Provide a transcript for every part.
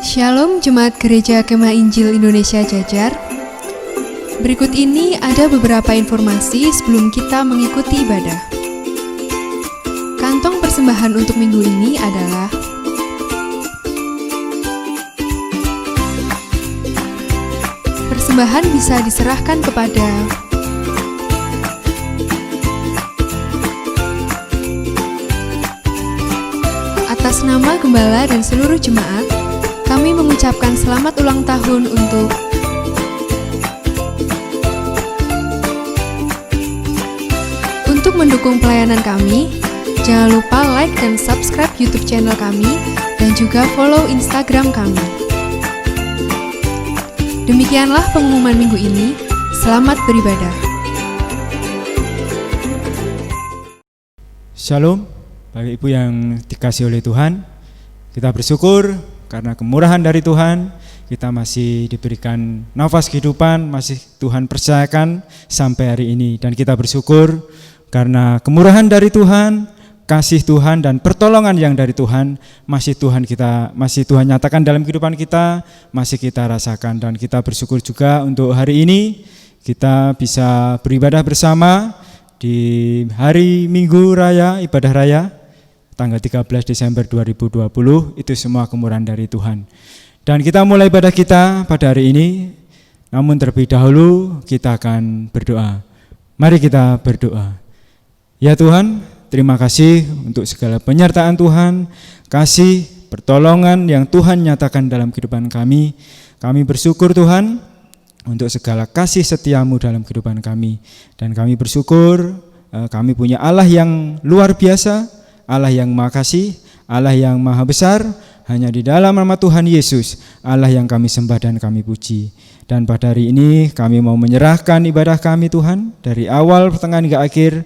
Shalom Jemaat Gereja Kemah Injil Indonesia Jajar. Berikut ini ada beberapa informasi sebelum kita mengikuti ibadah. Kantong persembahan untuk minggu ini adalah persembahan bisa diserahkan kepada atas nama Gembala dan seluruh jemaat. Kami mengucapkan selamat ulang tahun untuk mendukung pelayanan kami. Jangan lupa like dan subscribe YouTube channel kami dan juga follow Instagram kami. Demikianlah pengumuman minggu ini. Selamat beribadah. Shalom, Bapak Ibu yang dikasihi oleh Tuhan. Kita bersyukur karena kemurahan dari Tuhan, kita masih diberikan nafas kehidupan, masih Tuhan percayakan sampai hari ini. Dan kita bersyukur karena kemurahan dari Tuhan, kasih Tuhan dan pertolongan yang dari Tuhan masih Tuhan nyatakan dalam kehidupan kita, masih kita rasakan. Dan kita bersyukur juga untuk hari ini kita bisa beribadah bersama di hari Minggu Raya, ibadah raya tanggal 13 Desember 2020, itu semua kemurahan dari Tuhan. Dan kita mulai ibadah kita pada hari ini, namun terlebih dahulu kita akan berdoa. Mari kita berdoa. Ya Tuhan, terima kasih untuk segala penyertaan Tuhan, kasih, pertolongan yang Tuhan nyatakan dalam kehidupan kami. Kami bersyukur Tuhan untuk segala kasih setiamu dalam kehidupan kami. Dan kami bersyukur kami punya Allah yang luar biasa, Allah yang maha kasih, Allah yang maha besar. Hanya di dalam nama Tuhan Yesus, Allah yang kami sembah dan kami puji. Dan pada hari ini kami mau menyerahkan ibadah kami Tuhan, dari awal, pertengahan hingga akhir.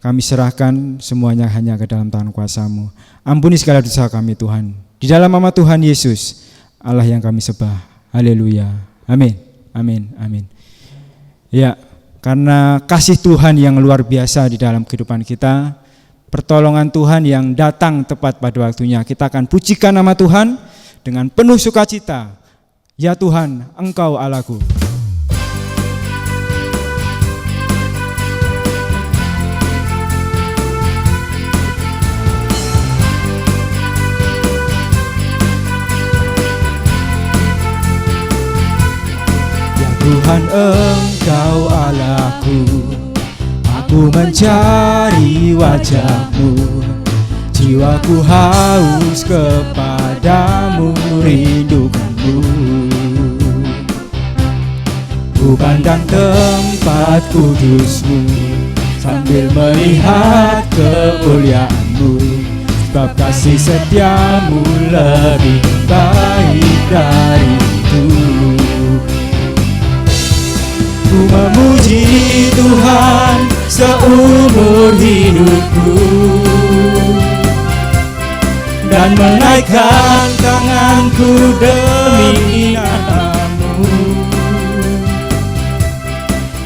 Kami serahkan semuanya hanya ke dalam tangan kuasa-Mu. Ampuni segala dosa kami Tuhan. Di dalam nama Tuhan Yesus, Allah yang kami sembah. Haleluya. Amin. Amin. Amin. Ya, karena kasih Tuhan yang luar biasa di dalam kehidupan kita, pertolongan Tuhan yang datang tepat pada waktunya, kita akan pujikan nama Tuhan dengan penuh sukacita. Ya Tuhan, Engkau Allahku. Ya Tuhan, Engkau Allahku. Aku mencari wajah-Mu, jiwaku haus kepadamu, rindukanmu. Ku pandang tempat kudus-Mu sambil melihat kemuliaan-Mu, sebab kasih setia-Mu lebih baik dari itu. Ku memuji Tuhan seumur hidupku dan menaikkan tanganku demi nama-Mu.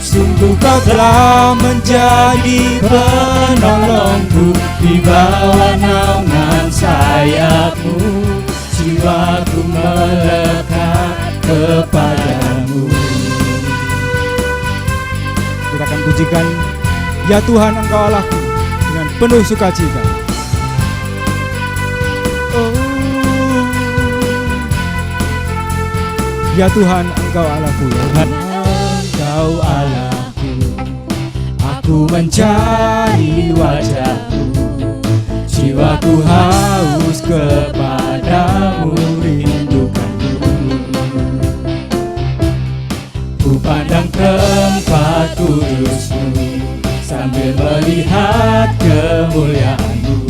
Sungguh Kau telah menjadi penolongku, di bawah naungan sayap-Mu jiwaku melekat kepadamu. Kita akan pujikan Ya Tuhan, Engkau Allahku dengan penuh sukacita. Oh, ya Tuhan, Engkau Allahku. Ya Tuhan, Engkau Allahku. Aku mencari wajah-Mu, jiwaku haus kepadamu, rindukanmu. Ku pandang tempat kudus-Mu sambil melihat kemuliaan-Mu,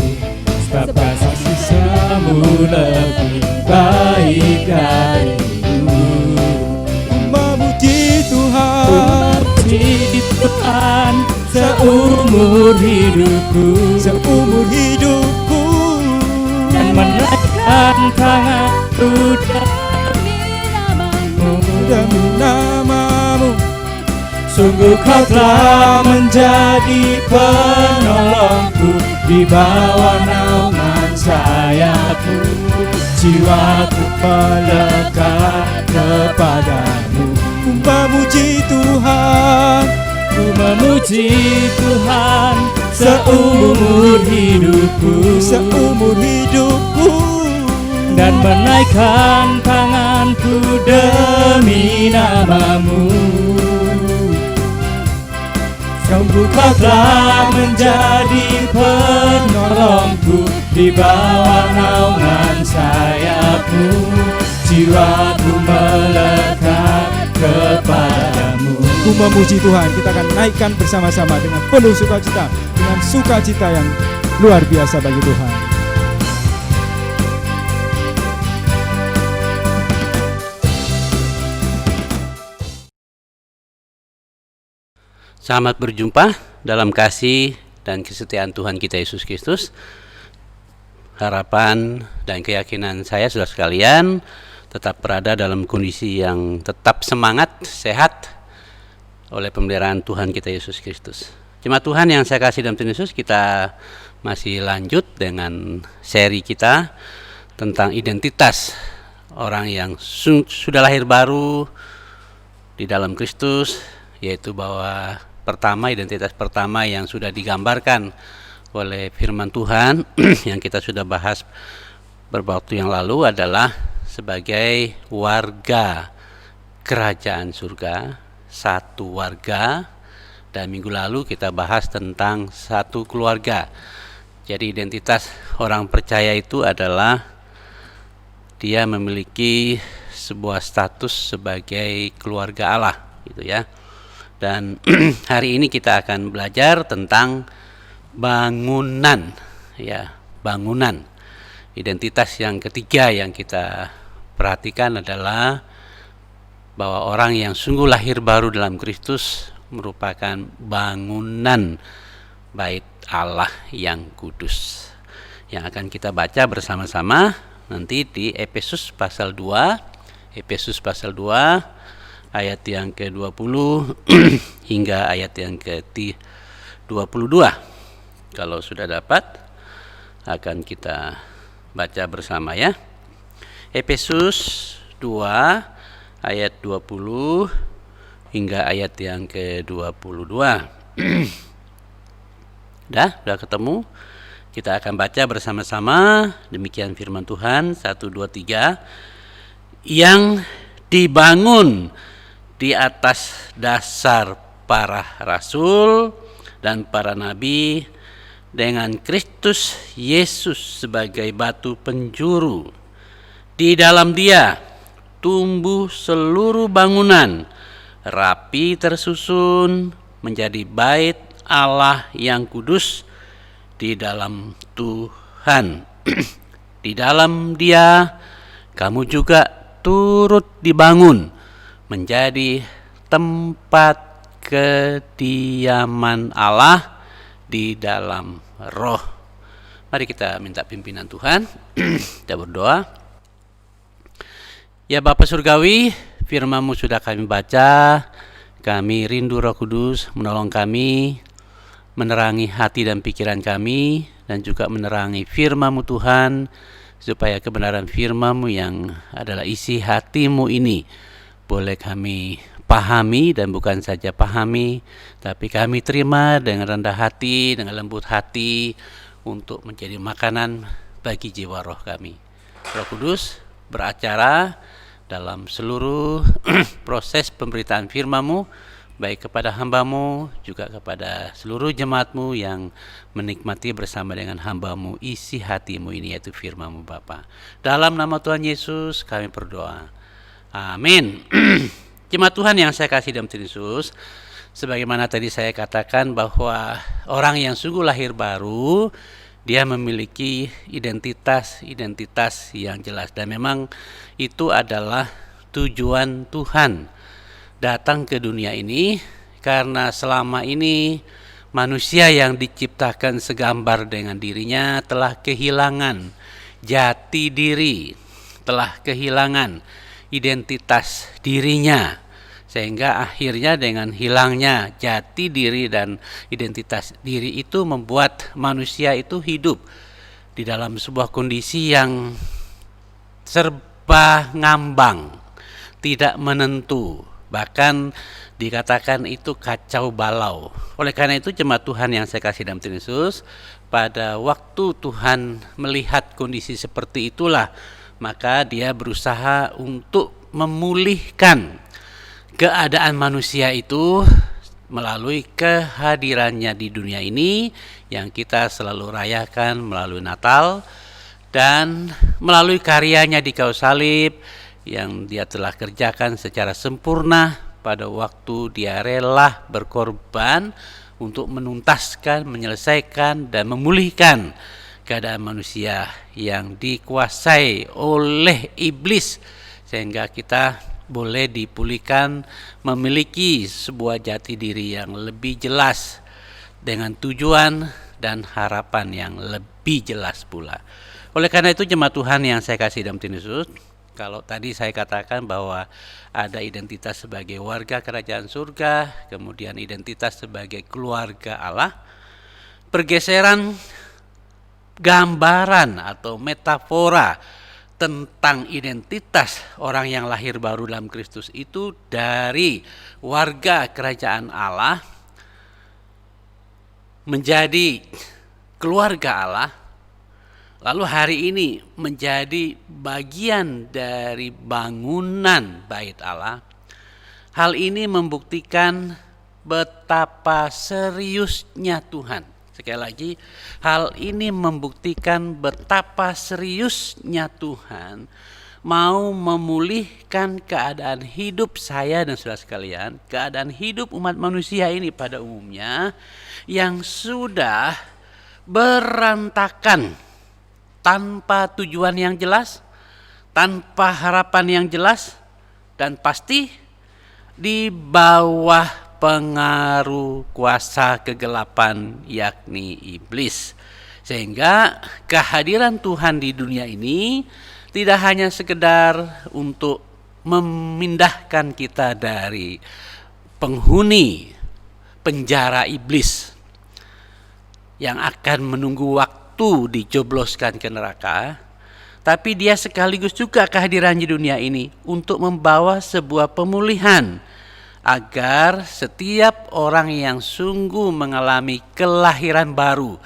sebab kasih setiamu lebih baik dari itu. Memuji Tuhan seumur hidupku, dan menaikkan tanganku demi nama-Mu. Sungguh Kau telah menjadi penolongku, di bawah naungan sayap-Mu jiwaku melekat kepadamu. Ku memuji Tuhan, ku memuji Tuhan seumur hidupku, seumur hidupku, dan menaikkan tanganku demi namamu. Sungguh kau telah menjadi penolongku, di bawah naungan sayapmu jiwaku melekat kepadamu. Ku memuji Tuhan. Kita akan naikkan bersama-sama dengan penuh sukacita, dengan sukacita yang luar biasa bagi Tuhan. Selamat berjumpa dalam kasih dan kesetiaan Tuhan kita Yesus Kristus. Harapan dan keyakinan saya, saudara sekalian, tetap berada dalam kondisi yang tetap semangat, sehat oleh pemeliharaan Tuhan kita Yesus Kristus. Jemaat Tuhan yang saya kasih dalam Tuhan Yesus, kita masih lanjut dengan seri kita tentang identitas orang yang sudah lahir baru di dalam Kristus, yaitu bahwa identitas pertama yang sudah digambarkan oleh firman Tuhan yang kita sudah bahas beberapa waktu yang lalu adalah sebagai warga kerajaan surga, satu warga, dan minggu lalu kita bahas tentang satu keluarga. Jadi identitas orang percaya itu adalah dia memiliki sebuah status sebagai keluarga Allah, gitu ya. Dan hari ini kita akan belajar tentang bangunan, ya, bangunan. Identitas yang ketiga yang kita perhatikan adalah bahwa orang yang sungguh lahir baru dalam Kristus merupakan bangunan bait Allah yang kudus. Yang akan kita baca bersama-sama nanti di Efesus pasal 2, Efesus pasal 2 ayat yang ke-20 hingga ayat yang ke-22. Kalau sudah dapat, akan kita baca bersama ya. Efesus 2 ayat 20 hingga ayat yang ke-22. Udah ketemu? Kita akan baca bersama-sama. Demikian firman Tuhan. 1, 2, 3. Yang dibangun di atas dasar para rasul dan para nabi, dengan Kristus Yesus sebagai batu penjuru. Di dalam Dia tumbuh seluruh bangunan, rapi tersusun menjadi bait Allah yang kudus di dalam Tuhan. Di dalam Dia kamu juga turut dibangun menjadi tempat kediaman Allah di dalam Roh. Mari kita minta pimpinan Tuhan. Kita berdoa. Ya Bapa Surgawi, firman-Mu sudah kami baca. Kami rindu Roh Kudus menolong kami, menerangi hati dan pikiran kami, dan juga menerangi firman-Mu Tuhan, supaya kebenaran firman-Mu yang adalah isi hati-Mu ini boleh kami pahami, dan bukan saja pahami, tapi kami terima dengan rendah hati, dengan lembut hati, untuk menjadi makanan bagi jiwa roh kami. Roh Kudus beracara dalam seluruh proses pemberitaan firman-Mu, baik kepada hamba-Mu, juga kepada seluruh jemaat-Mu yang menikmati bersama dengan hamba-Mu isi hati-Mu ini, yaitu firman-Mu Bapa. Dalam nama Tuhan Yesus kami berdoa. Amin. Jemaat Tuhan yang saya kasih dalam Tuhan Yesus, sebagaimana tadi saya katakan bahwa orang yang sungguh lahir baru, dia memiliki identitas yang jelas, dan memang itu adalah tujuan Tuhan datang ke dunia ini, karena selama ini manusia yang diciptakan segambar dengan dirinya telah kehilangan jati diri, telah kehilangan identitas dirinya, sehingga akhirnya dengan hilangnya jati diri dan identitas diri itu membuat manusia itu hidup di dalam sebuah kondisi yang serba ngambang, tidak menentu, bahkan dikatakan itu kacau balau. Oleh karena itu jemaat Tuhan yang saya kasih dalam Tuhan Yesus, pada waktu Tuhan melihat kondisi seperti itulah, maka dia berusaha untuk memulihkan keadaan manusia itu melalui kehadirannya di dunia ini yang kita selalu rayakan melalui Natal, dan melalui karyanya di kayu salib yang dia telah kerjakan secara sempurna pada waktu dia rela berkorban untuk menuntaskan, menyelesaikan, dan memulihkan keadaan manusia yang dikuasai oleh iblis, sehingga kita boleh dipulihkan memiliki sebuah jati diri yang lebih jelas dengan tujuan dan harapan yang lebih jelas pula. Oleh karena itu jemaat Tuhan yang saya kasih dalam Tuhan Yesus, kalau tadi saya katakan bahwa ada identitas sebagai warga kerajaan surga, kemudian identitas sebagai keluarga Allah, pergeseran gambaran atau metafora tentang identitas orang yang lahir baru dalam Kristus itu dari warga kerajaan Allah menjadi keluarga Allah, lalu hari ini menjadi bagian dari bangunan bait Allah. Hal ini membuktikan betapa seriusnya Tuhan. Sekali lagi, hal ini membuktikan betapa seriusnya Tuhan mau memulihkan keadaan hidup saya dan saudara sekalian, keadaan hidup umat manusia ini pada umumnya yang sudah berantakan, tanpa tujuan yang jelas, tanpa harapan yang jelas, dan pasti di bawah pengaruh kuasa kegelapan yakni iblis. Sehingga kehadiran Tuhan di dunia ini tidak hanya sekedar untuk memindahkan kita dari penghuni penjara iblis yang akan menunggu waktu dijobloskan ke neraka, tapi dia sekaligus juga kehadiran di dunia ini untuk membawa sebuah pemulihan agar setiap orang yang sungguh mengalami kelahiran baru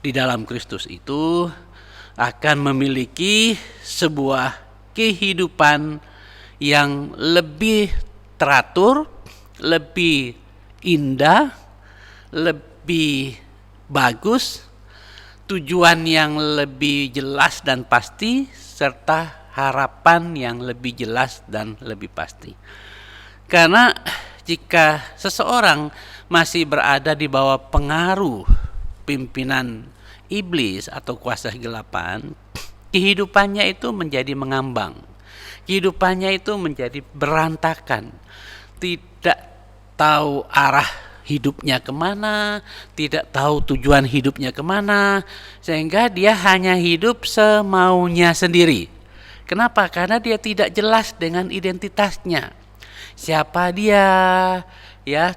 di dalam Kristus itu akan memiliki sebuah kehidupan yang lebih teratur, lebih indah, lebih bagus, tujuan yang lebih jelas dan pasti, serta harapan yang lebih jelas dan lebih pasti. Karena jika seseorang masih berada di bawah pengaruh pimpinan iblis atau kuasa kegelapan, kehidupannya itu menjadi mengambang, kehidupannya itu menjadi berantakan, tidak tahu arah hidupnya kemana, tidak tahu tujuan hidupnya kemana, sehingga dia hanya hidup semaunya sendiri. Kenapa? Karena dia tidak jelas dengan identitasnya. Siapa dia, ya,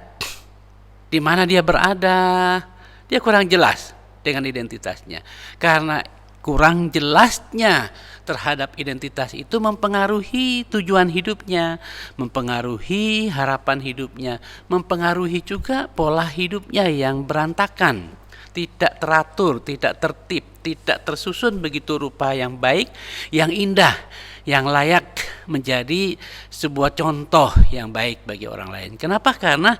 di mana dia berada, dia kurang jelas dengan identitasnya. Karena kurang jelasnya terhadap identitas itu mempengaruhi tujuan hidupnya, mempengaruhi harapan hidupnya, mempengaruhi juga pola hidupnya yang berantakan, tidak teratur, tidak tertib, tidak tersusun begitu rupa yang baik, yang indah, yang layak menjadi sebuah contoh yang baik bagi orang lain. Kenapa? Karena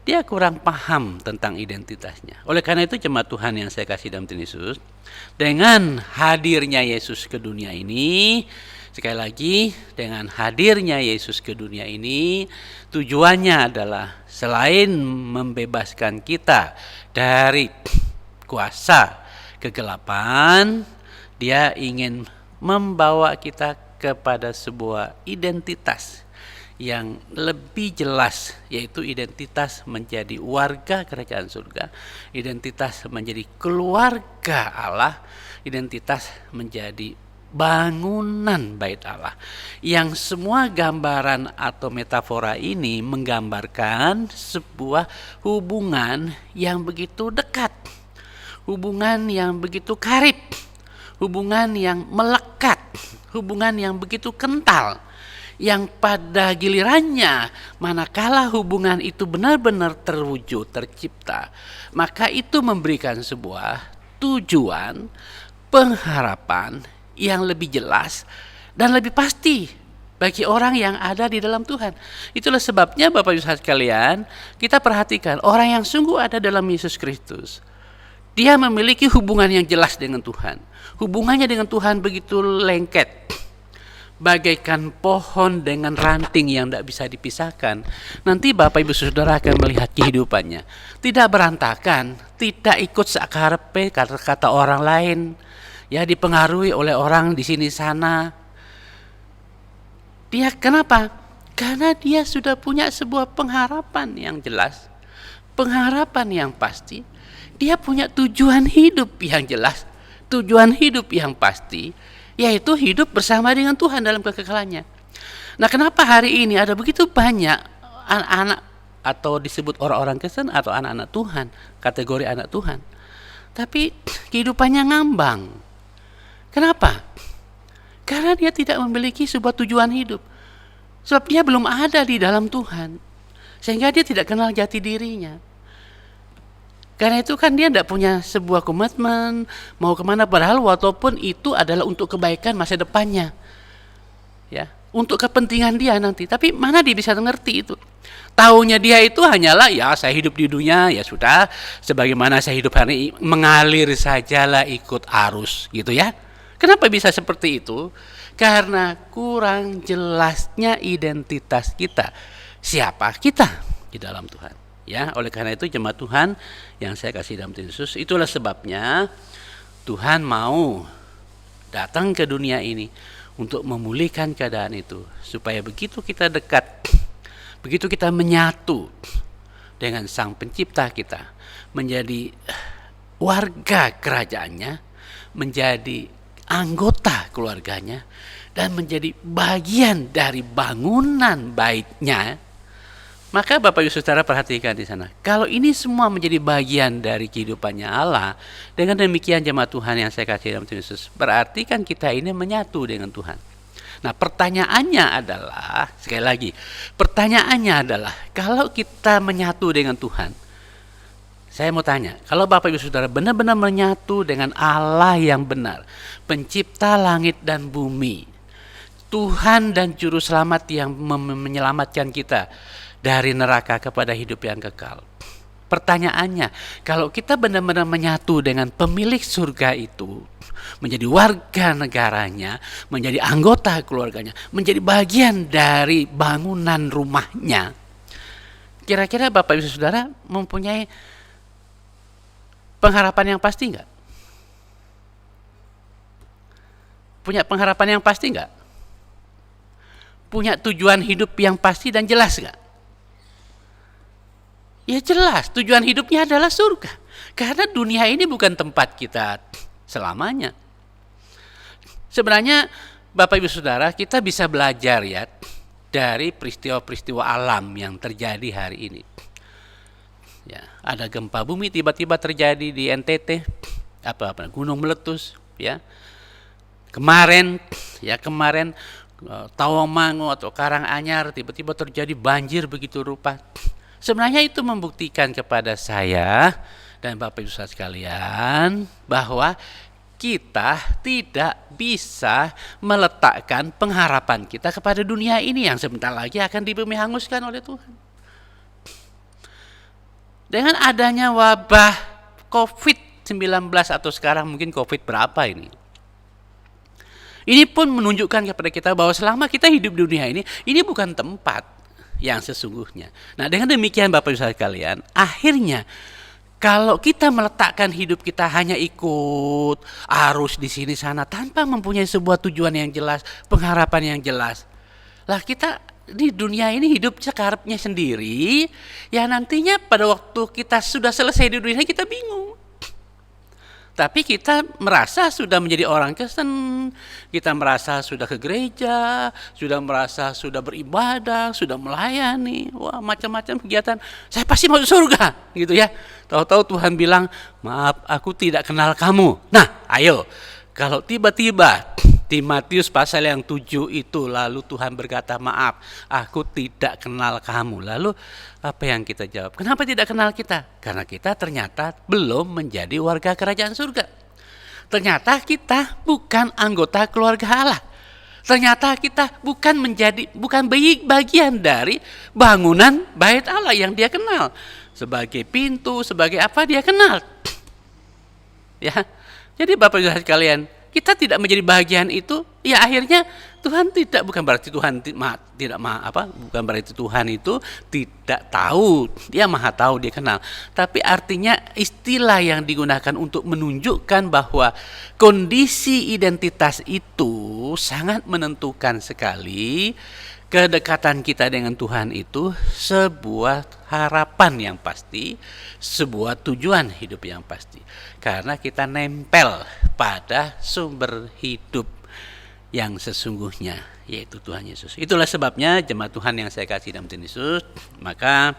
dia kurang paham tentang identitasnya. Oleh karena itu jemaat Tuhan yang saya kasih dalam Tuhan Yesus, dengan hadirnya Yesus ke dunia ini, sekali lagi dengan hadirnya Yesus ke dunia ini, tujuannya adalah selain membebaskan kita dari kuasa kegelapan, dia ingin membawa kita kepada sebuah identitas yang lebih jelas, yaitu identitas menjadi warga kerajaan surga, identitas menjadi keluarga Allah, identitas menjadi bangunan bait Allah, yang semua gambaran atau metafora ini menggambarkan sebuah hubungan yang begitu dekat, hubungan yang begitu karib, hubungan yang melekat, hubungan yang begitu kental, yang pada gilirannya manakala hubungan itu benar-benar terwujud, tercipta, maka itu memberikan sebuah tujuan, pengharapan yang lebih jelas dan lebih pasti bagi orang yang ada di dalam Tuhan. Itulah sebabnya Bapak Ibu sekalian, kita perhatikan orang yang sungguh ada dalam Yesus Kristus, dia memiliki hubungan yang jelas dengan Tuhan. Hubungannya dengan Tuhan begitu lengket, bagaikan pohon dengan ranting yang tidak bisa dipisahkan. Nanti Bapak Ibu Saudara akan melihat kehidupannya tidak berantakan, tidak ikut sakarepe kata-kata orang lain, ya, dipengaruhi oleh orang di sini sana. Dia kenapa? Karena dia sudah punya sebuah pengharapan yang jelas, pengharapan yang pasti. Dia punya tujuan hidup yang jelas, tujuan hidup yang pasti, yaitu hidup bersama dengan Tuhan dalam kekekalannya. Nah, kenapa hari ini ada begitu banyak anak-anak atau disebut orang-orang Kristen atau anak-anak Tuhan, kategori anak Tuhan, tapi kehidupannya ngambang. Kenapa? Karena dia tidak memiliki sebuah tujuan hidup. Sebab dia belum ada di dalam Tuhan, sehingga dia tidak kenal jati dirinya. Karena itu kan dia tidak punya sebuah komitmen mau kemana, padahal walaupun itu adalah untuk kebaikan masa depannya, ya, untuk kepentingan dia nanti. Tapi mana dia bisa mengerti itu? Taunya dia itu hanyalah, ya, saya hidup di dunia, ya sudah, sebagaimana saya hidup hari ini, mengalir sajalah ikut arus, gitu ya. Kenapa bisa seperti itu? Karena kurang jelasnya identitas kita, siapa kita di dalam Tuhan. Ya, oleh karena itu jemaat Tuhan yang saya kasih dalam Tuhan Yesus, itulah sebabnya Tuhan mau datang ke dunia ini untuk memulihkan keadaan itu, supaya begitu kita dekat, begitu kita menyatu dengan Sang Pencipta kita, menjadi warga kerajaannya, menjadi anggota keluarganya, dan menjadi bagian dari bangunan baitnya. Maka Bapak Ibu Saudara perhatikan di sana, kalau ini semua menjadi bagian dari kehidupannya Allah, dengan demikian jemaat Tuhan yang saya kasih dalam Tuhan Yesus, berarti kan kita ini menyatu dengan Tuhan. Nah, pertanyaannya adalah, sekali lagi, pertanyaannya adalah, kalau kita menyatu dengan Tuhan, saya mau tanya, kalau Bapak Ibu Saudara benar-benar menyatu dengan Allah yang benar, pencipta langit dan bumi, Tuhan dan Juru Selamat yang menyelamatkan kita dari neraka kepada hidup yang kekal. Pertanyaannya, kalau kita benar-benar menyatu dengan pemilik surga itu, menjadi warga negaranya, menjadi anggota keluarganya, menjadi bagian dari bangunan rumahnya, kira-kira Bapak Ibu Saudara mempunyai pengharapan yang pasti enggak? Punya pengharapan yang pasti enggak? Punya tujuan hidup yang pasti dan jelas enggak? Ya jelas, tujuan hidupnya adalah surga. Karena dunia ini bukan tempat kita selamanya. Sebenarnya Bapak Ibu Saudara, kita bisa belajar ya dari peristiwa-peristiwa alam yang terjadi hari ini. Ya, ada gempa bumi tiba-tiba terjadi di NTT, gunung meletus, ya. Kemarin Tawamangu atau Karanganyar tiba-tiba terjadi banjir begitu rupa. Sebenarnya itu membuktikan kepada saya dan Bapak Ibu sekalian bahwa kita tidak bisa meletakkan pengharapan kita kepada dunia ini yang sebentar lagi akan dibumi hanguskan oleh Tuhan. Dengan adanya wabah COVID-19 atau sekarang mungkin COVID berapa ini? Ini pun menunjukkan kepada kita bahwa selama kita hidup di dunia ini bukan tempat yang sesungguhnya. Nah, dengan demikian Bapak Ibu sekalian, akhirnya kalau kita meletakkan hidup kita hanya ikut arus di sini sana tanpa mempunyai sebuah tujuan yang jelas, pengharapan yang jelas, lah kita di dunia ini hidup sekarepnya sendiri, ya nantinya pada waktu kita sudah selesai di dunia kita bingung. Tapi kita merasa sudah menjadi orang Kristen, kita merasa sudah ke gereja, sudah merasa sudah beribadah, sudah melayani, wah macam-macam kegiatan, saya pasti masuk surga, gitu ya. Tahu-tahu Tuhan bilang, maaf aku tidak kenal kamu. Nah ayo, kalau tiba-tiba Di Matius pasal yang 7 itu, lalu Tuhan berkata, maaf, aku tidak kenal kamu. Lalu apa yang kita jawab? Kenapa tidak kenal kita? Karena kita ternyata belum menjadi warga kerajaan surga. Ternyata kita bukan anggota keluarga Allah. Ternyata kita bukan bagian dari bangunan bait Allah yang dia kenal. Sebagai pintu, sebagai apa dia kenal. Ya. Jadi Bapak Ibu sekalian, kita tidak menjadi bagian itu, ya akhirnya Tuhan bukan berarti Tuhan bukan berarti Tuhan itu tidak tahu, dia maha tahu, dia kenal. Tapi artinya istilah yang digunakan untuk menunjukkan bahwa kondisi identitas itu sangat menentukan sekali. Kedekatan kita dengan Tuhan itu sebuah harapan yang pasti, sebuah tujuan hidup yang pasti. Karena kita nempel pada sumber hidup yang sesungguhnya, yaitu Tuhan Yesus. Itulah sebabnya jemaat Tuhan yang saya kasih dalam Tuhan Yesus, maka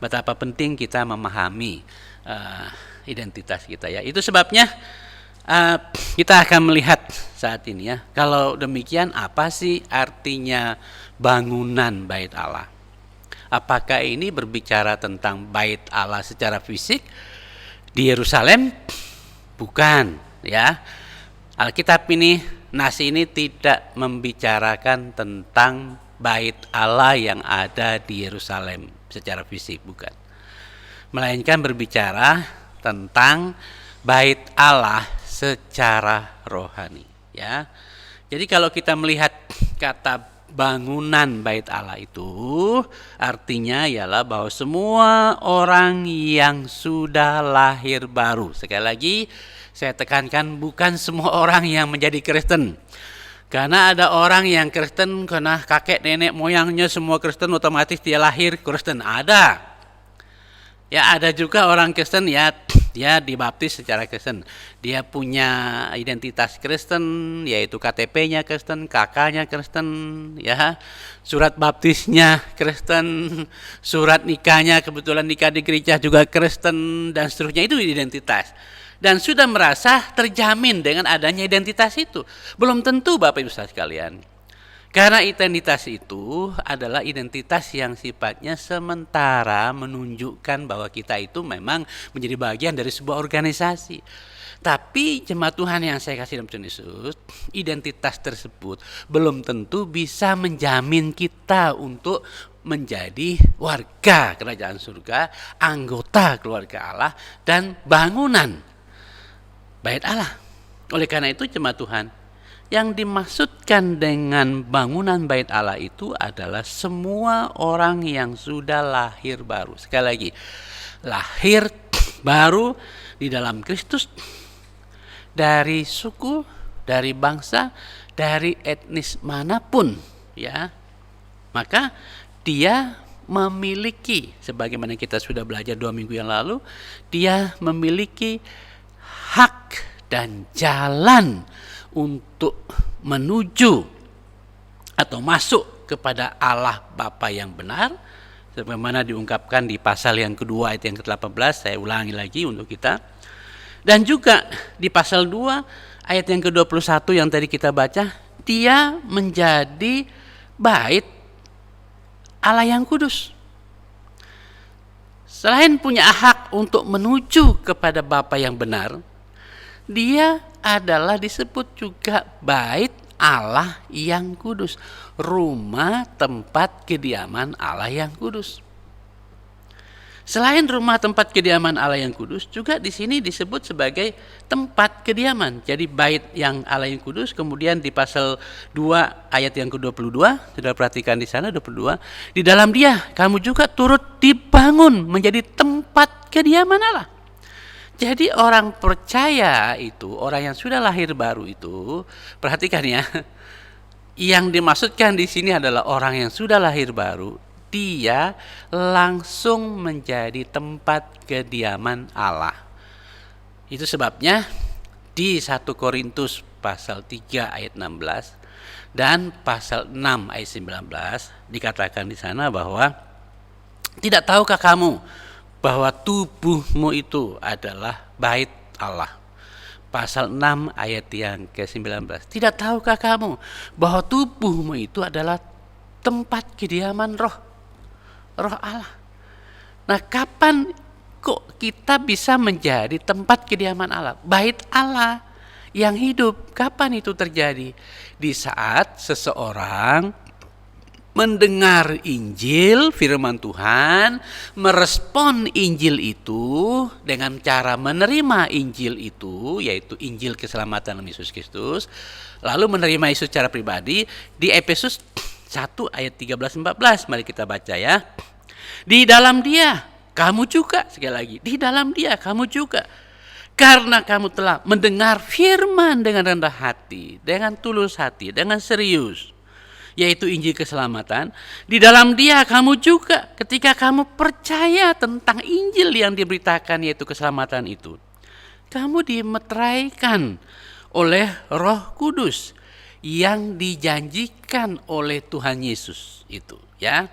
betapa penting kita memahami identitas kita ya. Itu sebabnya kita akan melihat saat ini ya. Kalau demikian, apa sih artinya bangunan bait Allah? Apakah ini berbicara tentang bait Allah secara fisik di Yerusalem? Bukan ya. Alkitab ini, nas ini tidak membicarakan tentang bait Allah yang ada di Yerusalem secara fisik, bukan. Melainkan berbicara tentang bait Allah secara rohani ya. Jadi kalau kita melihat kata bangunan bait Allah itu artinya ialah bahwa semua orang yang sudah lahir baru. Sekali lagi saya tekankan, bukan semua orang yang menjadi Kristen. Karena ada orang yang Kristen karena kakek nenek moyangnya semua Kristen, otomatis dia lahir Kristen. Ada. Ya ada juga orang Kristen ya dia dibaptis secara Kristen. Dia punya identitas Kristen, yaitu KTP-nya Kristen, KK-nya Kristen, ya. Surat baptisnya Kristen, surat nikahnya kebetulan nikah di gereja juga Kristen dan seterusnya. Itu identitas. Dan sudah merasa terjamin dengan adanya identitas itu. Belum tentu Bapak Ibu sekalian. Karena identitas itu adalah identitas yang sifatnya sementara, menunjukkan bahwa kita itu memang menjadi bagian dari sebuah organisasi. Tapi jemaat Tuhan yang saya kasih dalam Tuhan Yesus, identitas tersebut belum tentu bisa menjamin kita untuk menjadi warga kerajaan surga, anggota keluarga Allah, dan bangunan bait Allah. Oleh karena itu jemaat Tuhan, yang dimaksudkan dengan bangunan bait Allah itu adalah semua orang yang sudah lahir baru. Sekali lagi, lahir baru di dalam Kristus, dari suku, dari bangsa, dari etnis manapun, ya. Maka dia memiliki, sebagaimana kita sudah belajar 2 minggu yang lalu, dia memiliki hak dan jalan untuk menuju atau masuk kepada Allah Bapa yang benar, sebagaimana diungkapkan di pasal yang kedua ayat yang ke-18. Saya ulangi lagi untuk kita. Dan juga di pasal 2 ayat yang ke-21 yang tadi kita baca, dia menjadi bait Allah yang kudus. Selain punya hak untuk menuju kepada Bapa yang benar, dia adalah disebut juga bait Allah yang kudus, rumah tempat kediaman Allah yang kudus. Selain rumah tempat kediaman Allah yang kudus, juga di sini disebut sebagai tempat kediaman. Jadi bait yang Allah yang kudus, kemudian di pasal 2 ayat yang ke-22, sudah perhatikan di sana 22, di dalam dia kamu juga turut dibangun menjadi tempat kediaman Allah. Jadi orang percaya itu, orang yang sudah lahir baru itu, perhatikan ya, yang dimaksudkan di sini adalah orang yang sudah lahir baru, dia langsung menjadi tempat kediaman Allah. Itu sebabnya di 1 Korintus pasal 3 ayat 16 dan pasal 6 ayat 19 dikatakan di sana bahwa tidak tahukah kamu bahwa tubuhmu itu adalah bait Allah. pasal 6 ayat yang ke-19. Tidak tahukah kamu bahwa tubuhmu itu adalah tempat kediaman roh Allah. Nah, kapan kok kita bisa menjadi tempat kediaman Allah, bait Allah yang hidup? Kapan itu terjadi? Di saat seseorang mendengar Injil, firman Tuhan, merespon Injil itu dengan cara menerima Injil itu, yaitu Injil keselamatan dalam Yesus Kristus, lalu menerima Yesus secara pribadi. Di Efesus 1 ayat 13-14, mari kita baca ya. Di dalam Dia kamu juga, sekali lagi, di dalam Dia kamu juga, karena kamu telah mendengar firman dengan rendah hati, dengan tulus hati, dengan serius, yaitu Injil keselamatan. Di dalam Dia kamu juga, ketika kamu percaya tentang Injil yang diberitakan, yaitu keselamatan itu, kamu dimeteraikan oleh Roh Kudus yang dijanjikan oleh Tuhan Yesus itu, ya.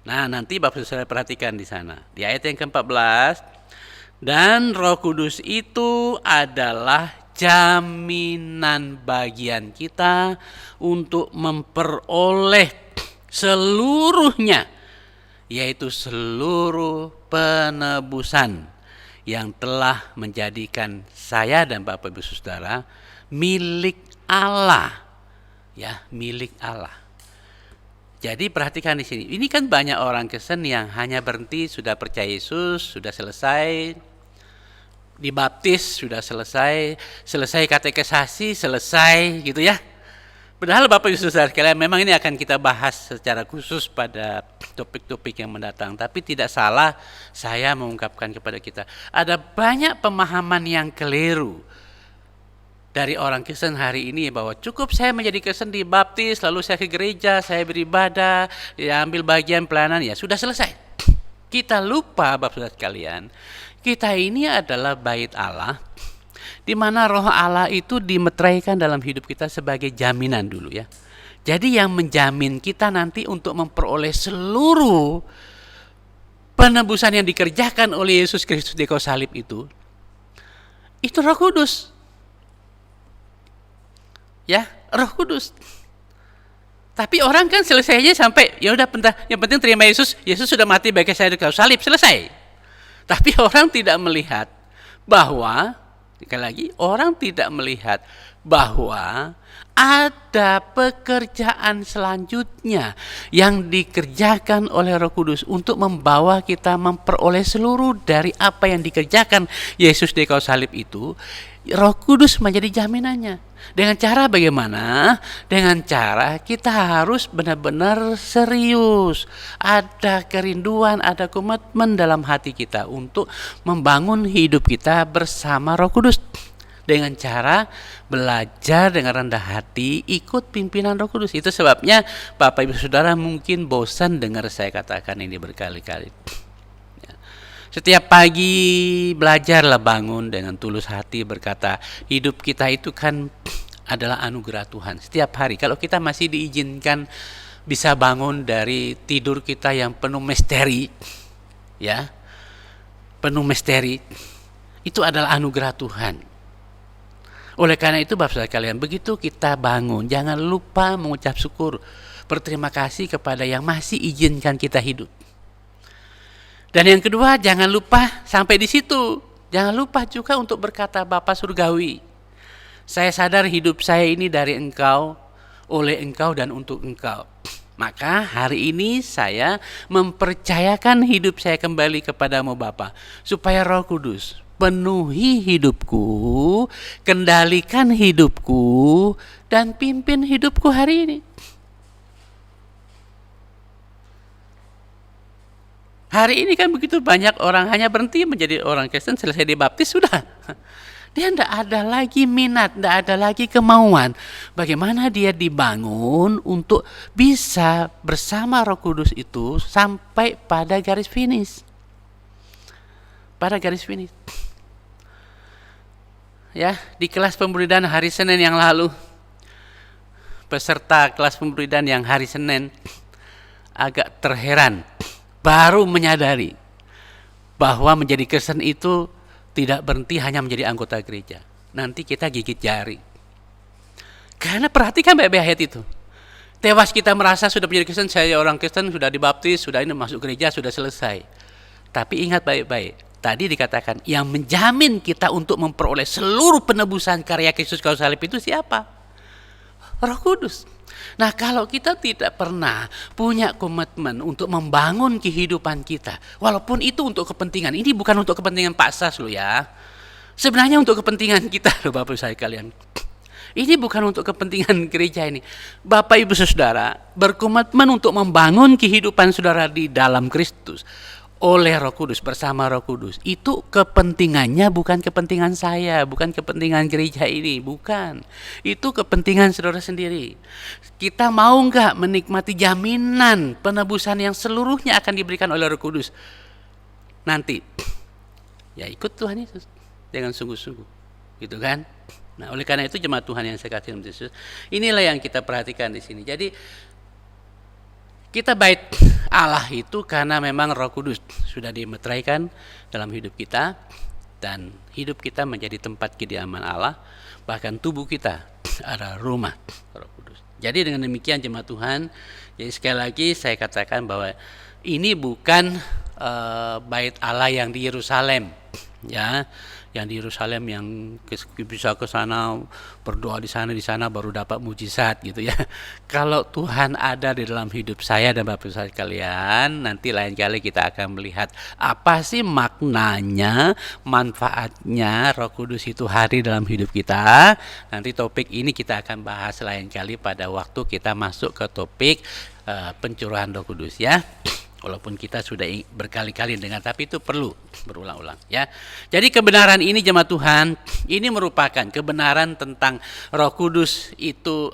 Nah, nanti Bapak Saudara perhatikan di sana, di ayat yang ke-14, dan Roh Kudus itu adalah jaminan bagian kita untuk memperoleh seluruhnya, yaitu seluruh penebusan yang telah menjadikan saya dan Bapak Ibu Saudara milik Allah, ya, milik Allah. Jadi perhatikan di sini. Ini kan banyak orang Kristen yang hanya berhenti sudah percaya Yesus, sudah selesai, dibaptis sudah selesai katekisasi selesai gitu ya. Padahal Bapak Ibu Saudara sekalian, memang ini akan kita bahas secara khusus pada topik-topik yang mendatang. Tapi tidak salah saya mengungkapkan kepada kita, ada banyak pemahaman yang keliru dari orang Kristen hari ini, bahwa cukup saya menjadi Kristen, dibaptis, lalu saya ke gereja, saya beribadah, ya, ambil bagian pelayanan, ya sudah selesai. Kita lupa Bapak Saudara sekalian, kita ini adalah bait Allah, di mana Roh Allah itu dimeteraikan dalam hidup kita sebagai jaminan dulu ya. Jadi yang menjamin kita nanti untuk memperoleh seluruh penebusan yang dikerjakan oleh Yesus Kristus di kayu salib itu Roh Kudus. Ya, Roh Kudus. Tapi orang kan selesainya sampai ya udah, yang penting terima Yesus, Yesus sudah mati bagi saya di kayu salib, selesai. Tapi orang tidak melihat bahwa, sekali lagi, orang tidak melihat bahwa ada pekerjaan selanjutnya yang dikerjakan oleh Roh Kudus untuk membawa kita memperoleh seluruh dari apa yang dikerjakan Yesus di kayu salib itu. Roh Kudus menjadi jaminannya. Dengan cara bagaimana? Dengan cara kita harus benar-benar serius. Ada kerinduan, ada komitmen dalam hati kita untuk membangun hidup kita bersama Roh Kudus. Dengan cara belajar dengan rendah hati, ikut pimpinan Roh Kudus. Itu sebabnya Bapak Ibu Saudara mungkin bosan dengar saya katakan ini berkali-kali. Setiap pagi belajarlah bangun dengan tulus hati, berkata hidup kita itu kan adalah anugerah Tuhan. Setiap hari kalau kita masih diizinkan bisa bangun dari tidur kita yang penuh misteri, ya, penuh misteri, itu adalah anugerah Tuhan. Oleh karena itu Bapak Saudara kalian, begitu kita bangun, jangan lupa mengucap syukur, berterima kasih kepada yang masih izinkan kita hidup. Dan yang kedua, jangan lupa sampai di situ. Jangan lupa juga untuk berkata, Bapa Surgawi, saya sadar hidup saya ini dari Engkau, oleh Engkau dan untuk Engkau. Maka hari ini saya mempercayakan hidup saya kembali kepadamu Bapa, supaya Roh Kudus penuhi hidupku, kendalikan hidupku, dan pimpin hidupku hari ini. Hari ini kan begitu banyak orang hanya berhenti menjadi orang Kristen, selesai dibaptis sudah. Dia tidak ada lagi minat, tidak ada lagi kemauan. Bagaimana dia dibangun untuk bisa bersama Roh Kudus itu sampai pada garis finish. Pada garis finish. Ya, di kelas pemberitaan hari Senin yang lalu, peserta kelas pemberitaan yang hari Senin agak terheran, baru menyadari bahwa menjadi Kristen itu tidak berhenti hanya menjadi anggota gereja. nanti kita gigit jari. Karena perhatikan baik-baik ayat itu. Tewas kita merasa sudah menjadi Kristen, saya orang Kristen, sudah dibaptis, sudah ini masuk gereja, sudah selesai. Tapi ingat baik-baik, tadi dikatakan yang menjamin kita untuk memperoleh seluruh penebusan karya Kristus kayu salib itu siapa? Roh Kudus. Nah, kalau kita tidak pernah punya komitmen untuk membangun kehidupan kita, walaupun itu untuk kepentingan, ini bukan untuk kepentingan Pak Sas loh ya. Sebenarnya untuk kepentingan kita loh Bapak Ibu sekalian. Ini bukan untuk kepentingan gereja ini. Bapak Ibu Saudara berkomitmen untuk membangun kehidupan saudara di dalam Kristus oleh Roh Kudus, bersama Roh Kudus. Itu kepentingannya bukan kepentingan saya, bukan kepentingan gereja ini, bukan. Itu kepentingan saudara sendiri. Kita mau enggak menikmati jaminan penebusan yang seluruhnya akan diberikan oleh Roh Kudus nanti? Ya ikut Tuhan Yesus dengan sungguh-sungguh, gitu kan? Nah, oleh karena itu jemaat Tuhan yang saya kasih dalam Yesus, inilah yang kita perhatikan di sini. Jadi kita bait Allah itu karena memang Roh Kudus sudah dimeteraikan dalam hidup kita, dan hidup kita menjadi tempat kediaman Allah, bahkan tubuh kita adalah rumah Roh Kudus. Jadi dengan demikian jemaat Tuhan, jadi sekali lagi saya katakan bahwa ini bukan bait Allah yang di Yerusalem, ya, yang di Yerusalem yang bisa ke sana berdoa di sana baru dapat mujizat gitu ya. Kalau Tuhan ada di dalam hidup saya dan Bapak Ibu sekalian, nanti lain kali kita akan melihat apa sih maknanya, manfaatnya Roh Kudus itu hadir dalam hidup kita. Nanti topik ini kita akan bahas lain kali pada waktu kita masuk ke topik pencurahan Roh Kudus ya. Walaupun kita sudah berkali-kali dengar, tapi itu perlu berulang-ulang ya. Jadi kebenaran ini jemaat Tuhan, ini merupakan kebenaran tentang Roh Kudus itu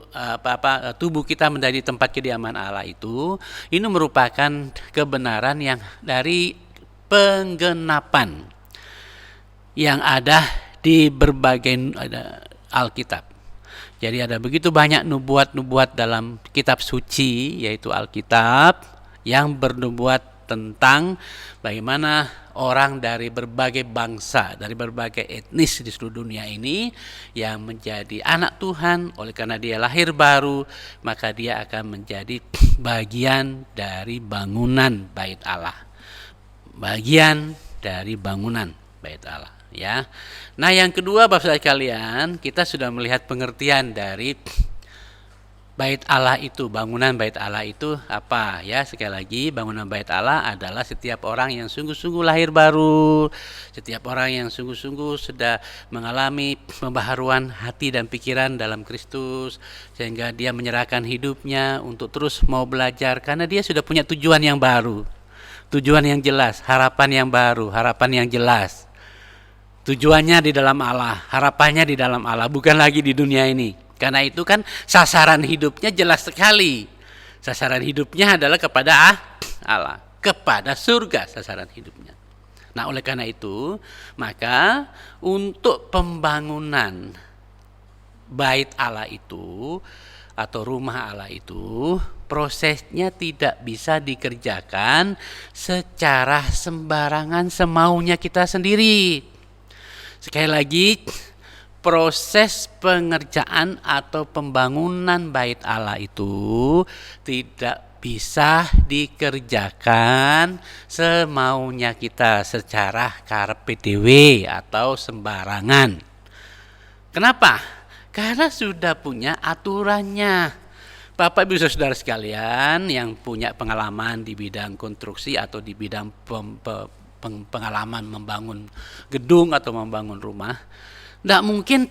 tubuh kita menjadi tempat kediaman Allah itu. Ini merupakan kebenaran yang dari penggenapan yang ada di berbagai Alkitab. Jadi ada begitu banyak nubuat-nubuat dalam kitab suci, yaitu Alkitab, yang bernubuat tentang bagaimana orang dari berbagai bangsa, dari berbagai etnis di seluruh dunia ini yang menjadi anak Tuhan. Oleh karena dia lahir baru, maka dia akan menjadi bagian dari bangunan bait Allah. Bagian dari bangunan bait Allah ya. Nah, yang kedua Bapak sekalian, kita sudah melihat pengertian dari bait Allah itu, bangunan bait Allah itu apa ya? Sekali lagi, bangunan bait Allah adalah setiap orang yang sungguh-sungguh lahir baru, setiap orang yang sungguh-sungguh sudah mengalami pembaharuan hati dan pikiran dalam Kristus, sehingga dia menyerahkan hidupnya untuk terus mau belajar karena dia sudah punya tujuan yang baru, tujuan yang jelas, harapan yang baru, harapan yang jelas. Tujuannya di dalam Allah, harapannya di dalam Allah, bukan lagi di dunia ini. Karena itu kan sasaran hidupnya jelas sekali. Sasaran hidupnya adalah kepada Allah, kepada surga sasaran hidupnya. Nah, oleh karena itu, maka untuk pembangunan bait Allah itu atau rumah Allah itu, prosesnya tidak bisa dikerjakan secara sembarangan semaunya kita sendiri. Sekali lagi, proses pengerjaan atau pembangunan bait Allah itu tidak bisa dikerjakan semaunya kita secara carpe diem atau sembarangan. Kenapa? Karena sudah punya aturannya. Bapak Ibu Saudara sekalian yang punya pengalaman di bidang konstruksi atau di bidang pengalaman membangun gedung atau membangun rumah, tidak mungkin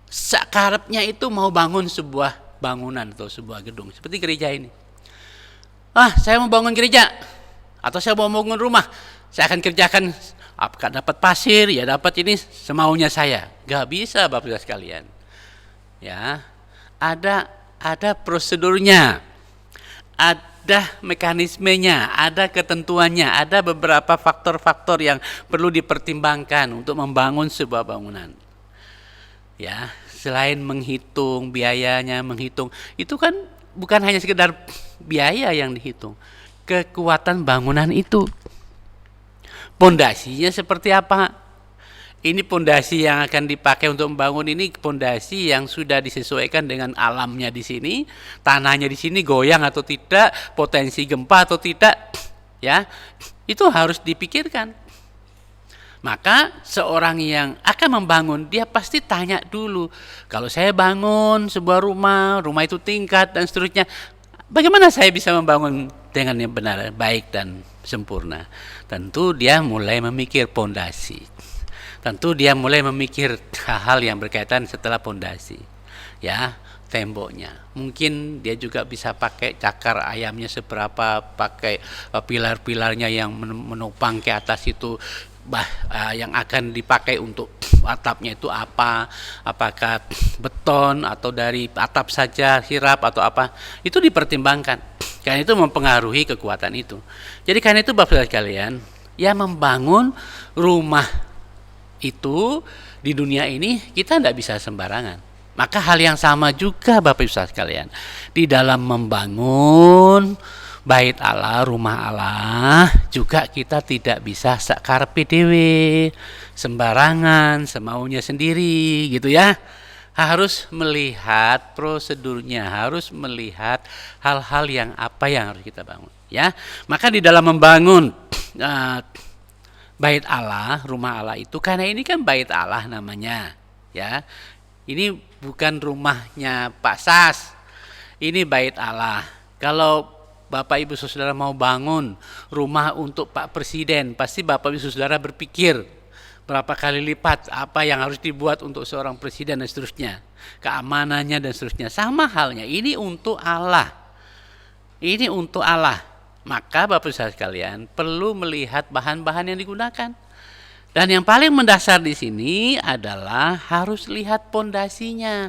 sakarepnya itu mau bangun sebuah bangunan atau sebuah gedung seperti gereja ini. Saya mau bangun gereja atau saya mau bangun rumah, saya akan kerjakan. Apakah dapat pasir? Ya dapat, ini semaunya saya. Gak bisa Bapak Ibu sekalian. Ya, ada prosedurnya, ada mekanismenya, ada ketentuannya, ada beberapa faktor-faktor yang perlu dipertimbangkan untuk membangun sebuah bangunan. Ya, selain menghitung biayanya, itu kan bukan hanya sekedar biaya yang dihitung, kekuatan bangunan itu, pondasinya seperti apa, Ini pondasi yang akan dipakai untuk membangun ini pondasi yang sudah disesuaikan dengan alamnya di sini, tanahnya di sini goyang atau tidak, potensi gempa atau tidak, ya itu harus dipikirkan. Maka seorang yang akan membangun dia pasti tanya dulu, kalau saya bangun sebuah rumah itu tingkat dan seterusnya, bagaimana saya bisa membangun dengan yang benar, baik dan sempurna? Tentu dia mulai memikir pondasi. Tentu dia mulai memikir hal-hal yang berkaitan setelah pondasi, ya, temboknya. Mungkin dia juga bisa pakai cakar ayamnya seberapa, pakai pilar-pilarnya yang menopang ke atas itu, yang akan dipakai untuk atapnya itu apa, apakah beton atau dari atap saja, hirap atau apa, itu dipertimbangkan. Karena itu mempengaruhi kekuatan itu. Jadi karena itu Bapak sekalian, ya membangun rumah itu di dunia ini kita tidak bisa sembarangan. Maka hal yang sama juga Bapak Ibu sekalian, di dalam membangun bait Allah, rumah Allah, juga kita tidak bisa sakarepe dhewe, sembarangan, semaunya sendiri gitu ya. Harus melihat prosedurnya, harus melihat hal-hal yang apa yang harus kita bangun ya. Maka di dalam membangun bait Allah, rumah Allah itu, karena ini kan bait Allah namanya, ya. Ini bukan rumahnya Pak Sas, ini bait Allah. Kalau Bapak Ibu Saudara mau bangun rumah untuk Pak Presiden, pasti Bapak Ibu Saudara berpikir berapa kali lipat apa yang harus dibuat untuk seorang presiden dan seterusnya, keamanannya dan seterusnya. Sama halnya, ini untuk Allah. Ini untuk Allah. Maka Bapak Ibu sekalian perlu melihat bahan-bahan yang digunakan. Dan yang paling mendasar di sini adalah harus lihat pondasinya.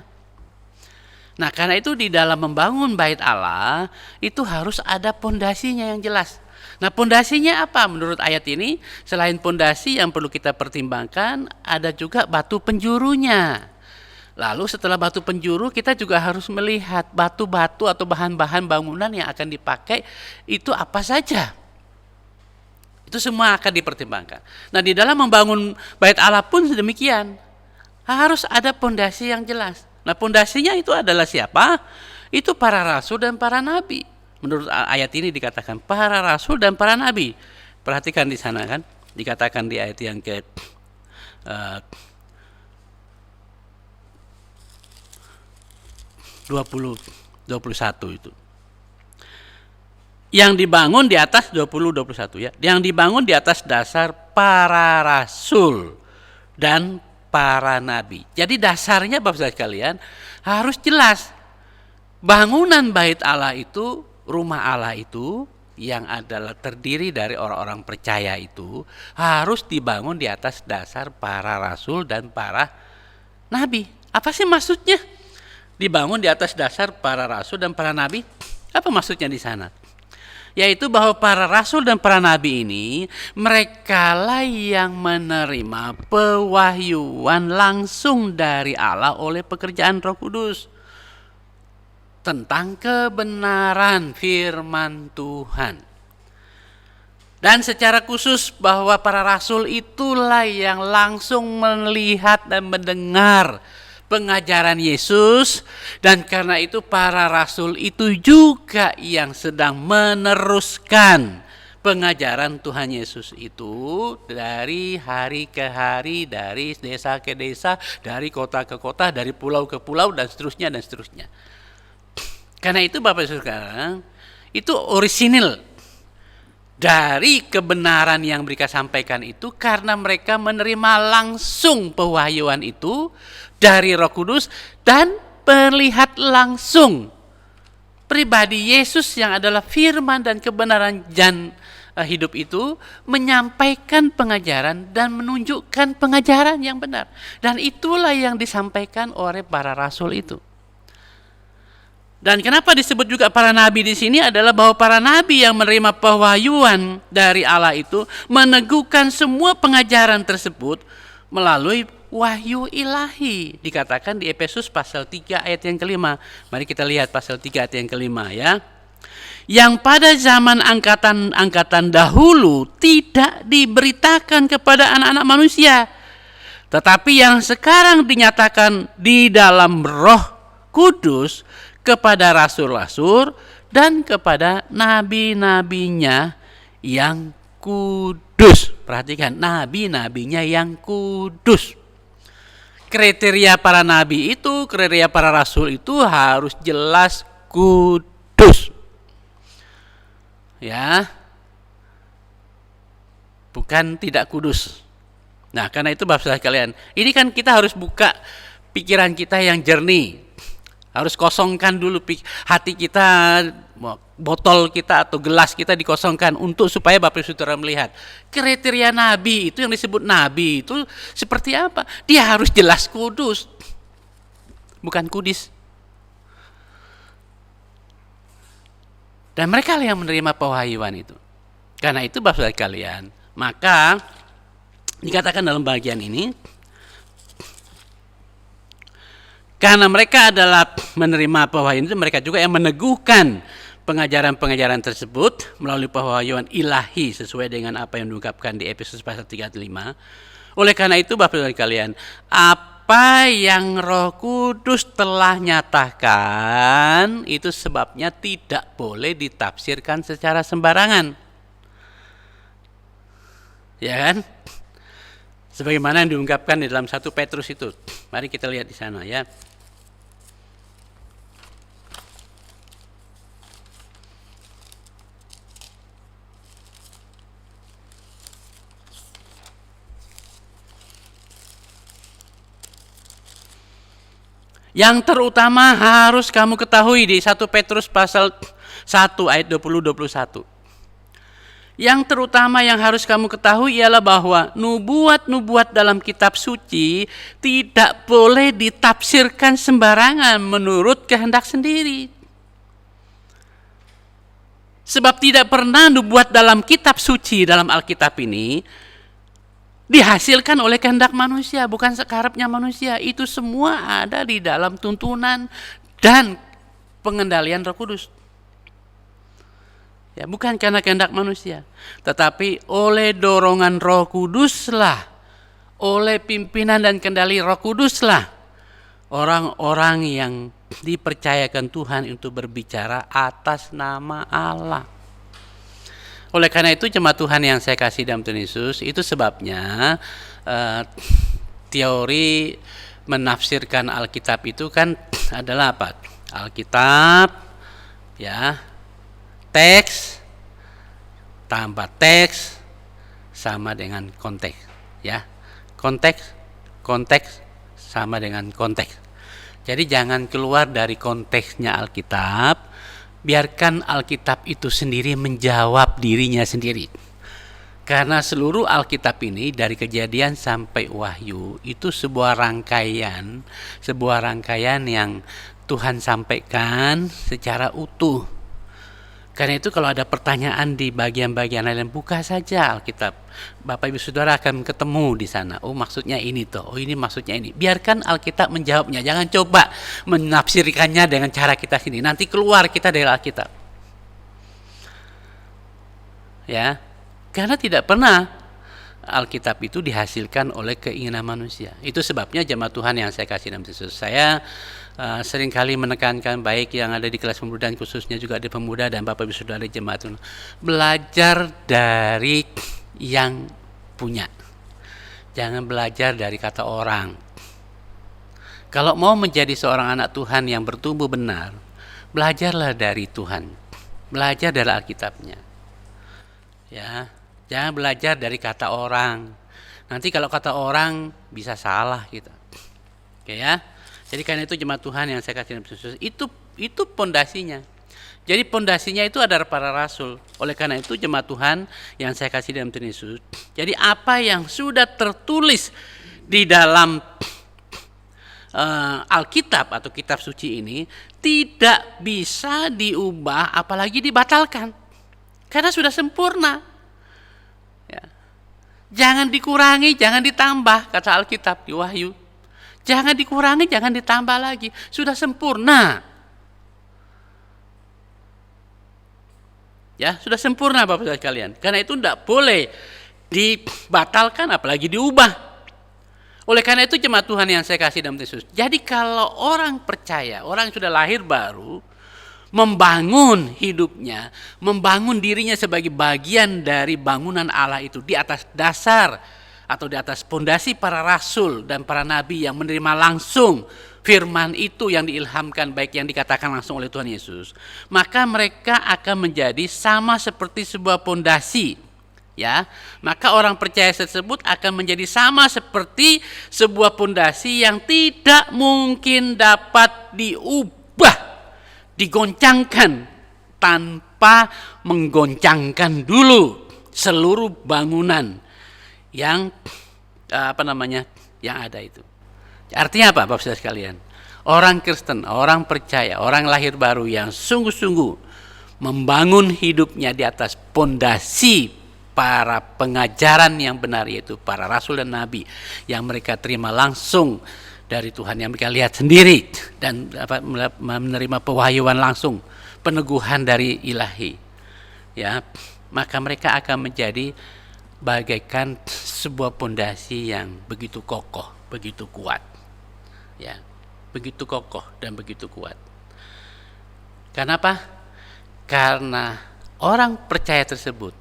Nah, karena itu di dalam membangun bait Allah itu harus ada pondasinya yang jelas. Nah, pondasinya apa menurut ayat ini? Selain pondasi yang perlu kita pertimbangkan, ada juga batu penjurunya. Lalu setelah batu penjuru, kita juga harus melihat batu-batu atau bahan-bahan bangunan yang akan dipakai itu apa saja. Itu semua akan dipertimbangkan. Nah, di dalam membangun bait Allah pun sedemikian. Harus ada pondasi yang jelas. Nah, pondasinya itu adalah siapa? Itu para rasul dan para nabi. Menurut ayat ini dikatakan para rasul dan para nabi. Perhatikan di sana kan, dikatakan di ayat yang ke 21 itu. Yang dibangun di atas 21 ya. Yang dibangun di atas dasar para rasul dan para nabi. Jadi dasarnya Bapak sekalian harus jelas. Bangunan bait Allah itu, rumah Allah itu yang adalah terdiri dari orang-orang percaya itu harus dibangun di atas dasar para rasul dan para nabi. Apa sih maksudnya? Dibangun di atas dasar para rasul dan para nabi. Apa maksudnya di sana? Yaitu bahwa para rasul dan para nabi ini merekalah yang menerima pewahyuan langsung dari Allah oleh pekerjaan Roh Kudus tentang kebenaran firman Tuhan. Dan secara khusus bahwa para rasul itulah yang langsung melihat dan mendengar pengajaran Yesus, dan karena itu para rasul itu juga yang sedang meneruskan pengajaran Tuhan Yesus itu dari hari ke hari, dari desa ke desa, dari kota ke kota, dari pulau ke pulau dan seterusnya dan seterusnya. Karena itu Bapak Ibu sekarang itu orisinil dari kebenaran yang mereka sampaikan itu, karena mereka menerima langsung pewahyuan itu dari Roh Kudus dan melihat langsung pribadi Yesus yang adalah firman dan kebenaran dan hidup itu menyampaikan pengajaran dan menunjukkan pengajaran yang benar. Dan itulah yang disampaikan oleh para rasul itu. Dan kenapa disebut juga para nabi di sini adalah bahwa para nabi yang menerima pewahyuan dari Allah itu meneguhkan semua pengajaran tersebut melalui wahyu ilahi. Dikatakan di Efesus pasal 3 ayat yang kelima. Mari kita lihat pasal 3 ayat yang kelima ya. Yang pada zaman angkatan dahulu tidak diberitakan kepada anak-anak manusia, Tetapi yang sekarang dinyatakan di dalam Roh Kudus kepada rasul-rasul dan kepada nabi-nabinya yang kudus. Perhatikan, nabi-nabinya yang kudus. Kriteria para nabi itu, kriteria para rasul itu harus jelas kudus. Ya. Bukan tidak kudus. Nah, karena itu Bapak Saudara sekalian, ini kan kita harus buka pikiran kita yang jernih. Harus kosongkan dulu hati kita, botol kita atau gelas kita dikosongkan untuk supaya Bapak Saudara melihat kriteria nabi itu, yang disebut nabi itu seperti apa. Dia harus jelas kudus, bukan kudis. Dan mereka yang menerima pewahyuan itu. Karena itu Bapak Saudara sekalian, maka dikatakan dalam bagian ini, karena mereka adalah menerima pewahyuan itu, mereka juga yang meneguhkan pengajaran-pengajaran tersebut melalui pewahyuan ilahi sesuai dengan apa yang diungkapkan di Efesus pasal 3-5. Oleh karena itu Bapak Saudara sekalian, apa yang Roh Kudus telah nyatakan itu sebabnya tidak boleh ditafsirkan secara sembarangan. Ya kan? Sebagaimana yang diungkapkan di dalam 1 Petrus itu. Mari kita lihat di sana ya. Yang terutama harus kamu ketahui di 1 Petrus pasal 1 ayat 20-21. Yang terutama yang harus kamu ketahui ialah bahwa nubuat-nubuat dalam kitab suci tidak boleh ditafsirkan sembarangan menurut kehendak sendiri. Sebab tidak pernah nubuat dalam kitab suci dalam Alkitab ini dihasilkan oleh kehendak manusia, bukan sekarapnya manusia. Itu semua ada di dalam tuntunan dan pengendalian Roh Kudus. Ya, bukan karena kehendak manusia, tetapi oleh dorongan Roh Kuduslah, oleh pimpinan dan kendali Roh Kuduslah, orang-orang yang dipercayakan Tuhan untuk berbicara atas nama Allah. Oleh karena itu jemaat Tuhan yang saya kasih dalam Tuhan Yesus, itu sebabnya teori menafsirkan Alkitab itu kan adalah apa? Alkitab, ya, teks tambah teks sama dengan konteks, ya. Konteks sama dengan konteks. Jadi jangan keluar dari konteksnya Alkitab, biarkan Alkitab itu sendiri menjawab dirinya sendiri. Karena seluruh Alkitab ini dari Kejadian sampai Wahyu itu sebuah rangkaian yang Tuhan sampaikan secara utuh. Karena itu kalau ada pertanyaan di bagian-bagian lain, buka saja Alkitab. Bapak Ibu Saudara akan ketemu di sana. Oh maksudnya ini toh, oh ini maksudnya ini. Biarkan Alkitab menjawabnya. Jangan coba menafsirkannya dengan cara kita sini. Nanti keluar kita dari Alkitab. Ya, karena tidak pernah Alkitab itu dihasilkan oleh keinginan manusia. Itu sebabnya jemaat Tuhan yang saya kasih dalam Yesus. Saya seringkali menekankan, baik yang ada di kelas pemuda dan khususnya juga di pemuda dan Bapak Ibu Saudara jemaat Tuhan, belajar dari yang punya. Jangan belajar dari kata orang. Kalau mau menjadi seorang anak Tuhan yang bertumbuh benar, belajarlah dari Tuhan. Belajar dari Alkitabnya. Ya, jangan belajar dari kata orang. Nanti kalau kata orang bisa salah kita. Oke ya. Jadi karena itu jemaat Tuhan yang saya kasih khusus, itu pondasinya. Jadi pondasinya itu adalah para rasul. Oleh karena itu jemaat Tuhan yang saya kasih dalam Tuhan Yesus. Jadi apa yang sudah tertulis di dalam Alkitab atau kitab suci ini tidak bisa diubah apalagi dibatalkan. Karena sudah sempurna. Ya. Jangan dikurangi, jangan ditambah, kata Alkitab di Wahyu. Jangan dikurangi, jangan ditambah lagi. Sudah sempurna. Ya, sudah sempurna Bapak Saudara sekalian. Karena itu tidak boleh dibatalkan apalagi diubah. Oleh karena itu jemaat Tuhan yang saya kasih dalam Yesus, jadi kalau orang percaya, orang yang sudah lahir baru, membangun hidupnya, membangun dirinya sebagai bagian dari bangunan Allah itu di atas dasar atau di atas pondasi para rasul dan para nabi yang menerima langsung firman itu yang diilhamkan, baik yang dikatakan langsung oleh Tuhan Yesus, maka mereka akan menjadi sama seperti sebuah pondasi, ya. Maka orang percaya tersebut akan menjadi sama seperti sebuah pondasi yang tidak mungkin dapat diubah, digoncangkan tanpa menggoncangkan dulu seluruh bangunan yang yang ada itu. Artinya apa, Bapak Saudara sekalian? Orang Kristen, orang percaya, orang lahir baru yang sungguh-sungguh membangun hidupnya di atas pondasi para pengajaran yang benar, yaitu para rasul dan nabi yang mereka terima langsung dari Tuhan, yang mereka lihat sendiri dan menerima pewahyuan langsung, peneguhan dari ilahi, ya, maka mereka akan menjadi bagaikan sebuah pondasi yang begitu kokoh, begitu kuat, ya, begitu kokoh dan begitu kuat. Kenapa? Karena orang percaya tersebut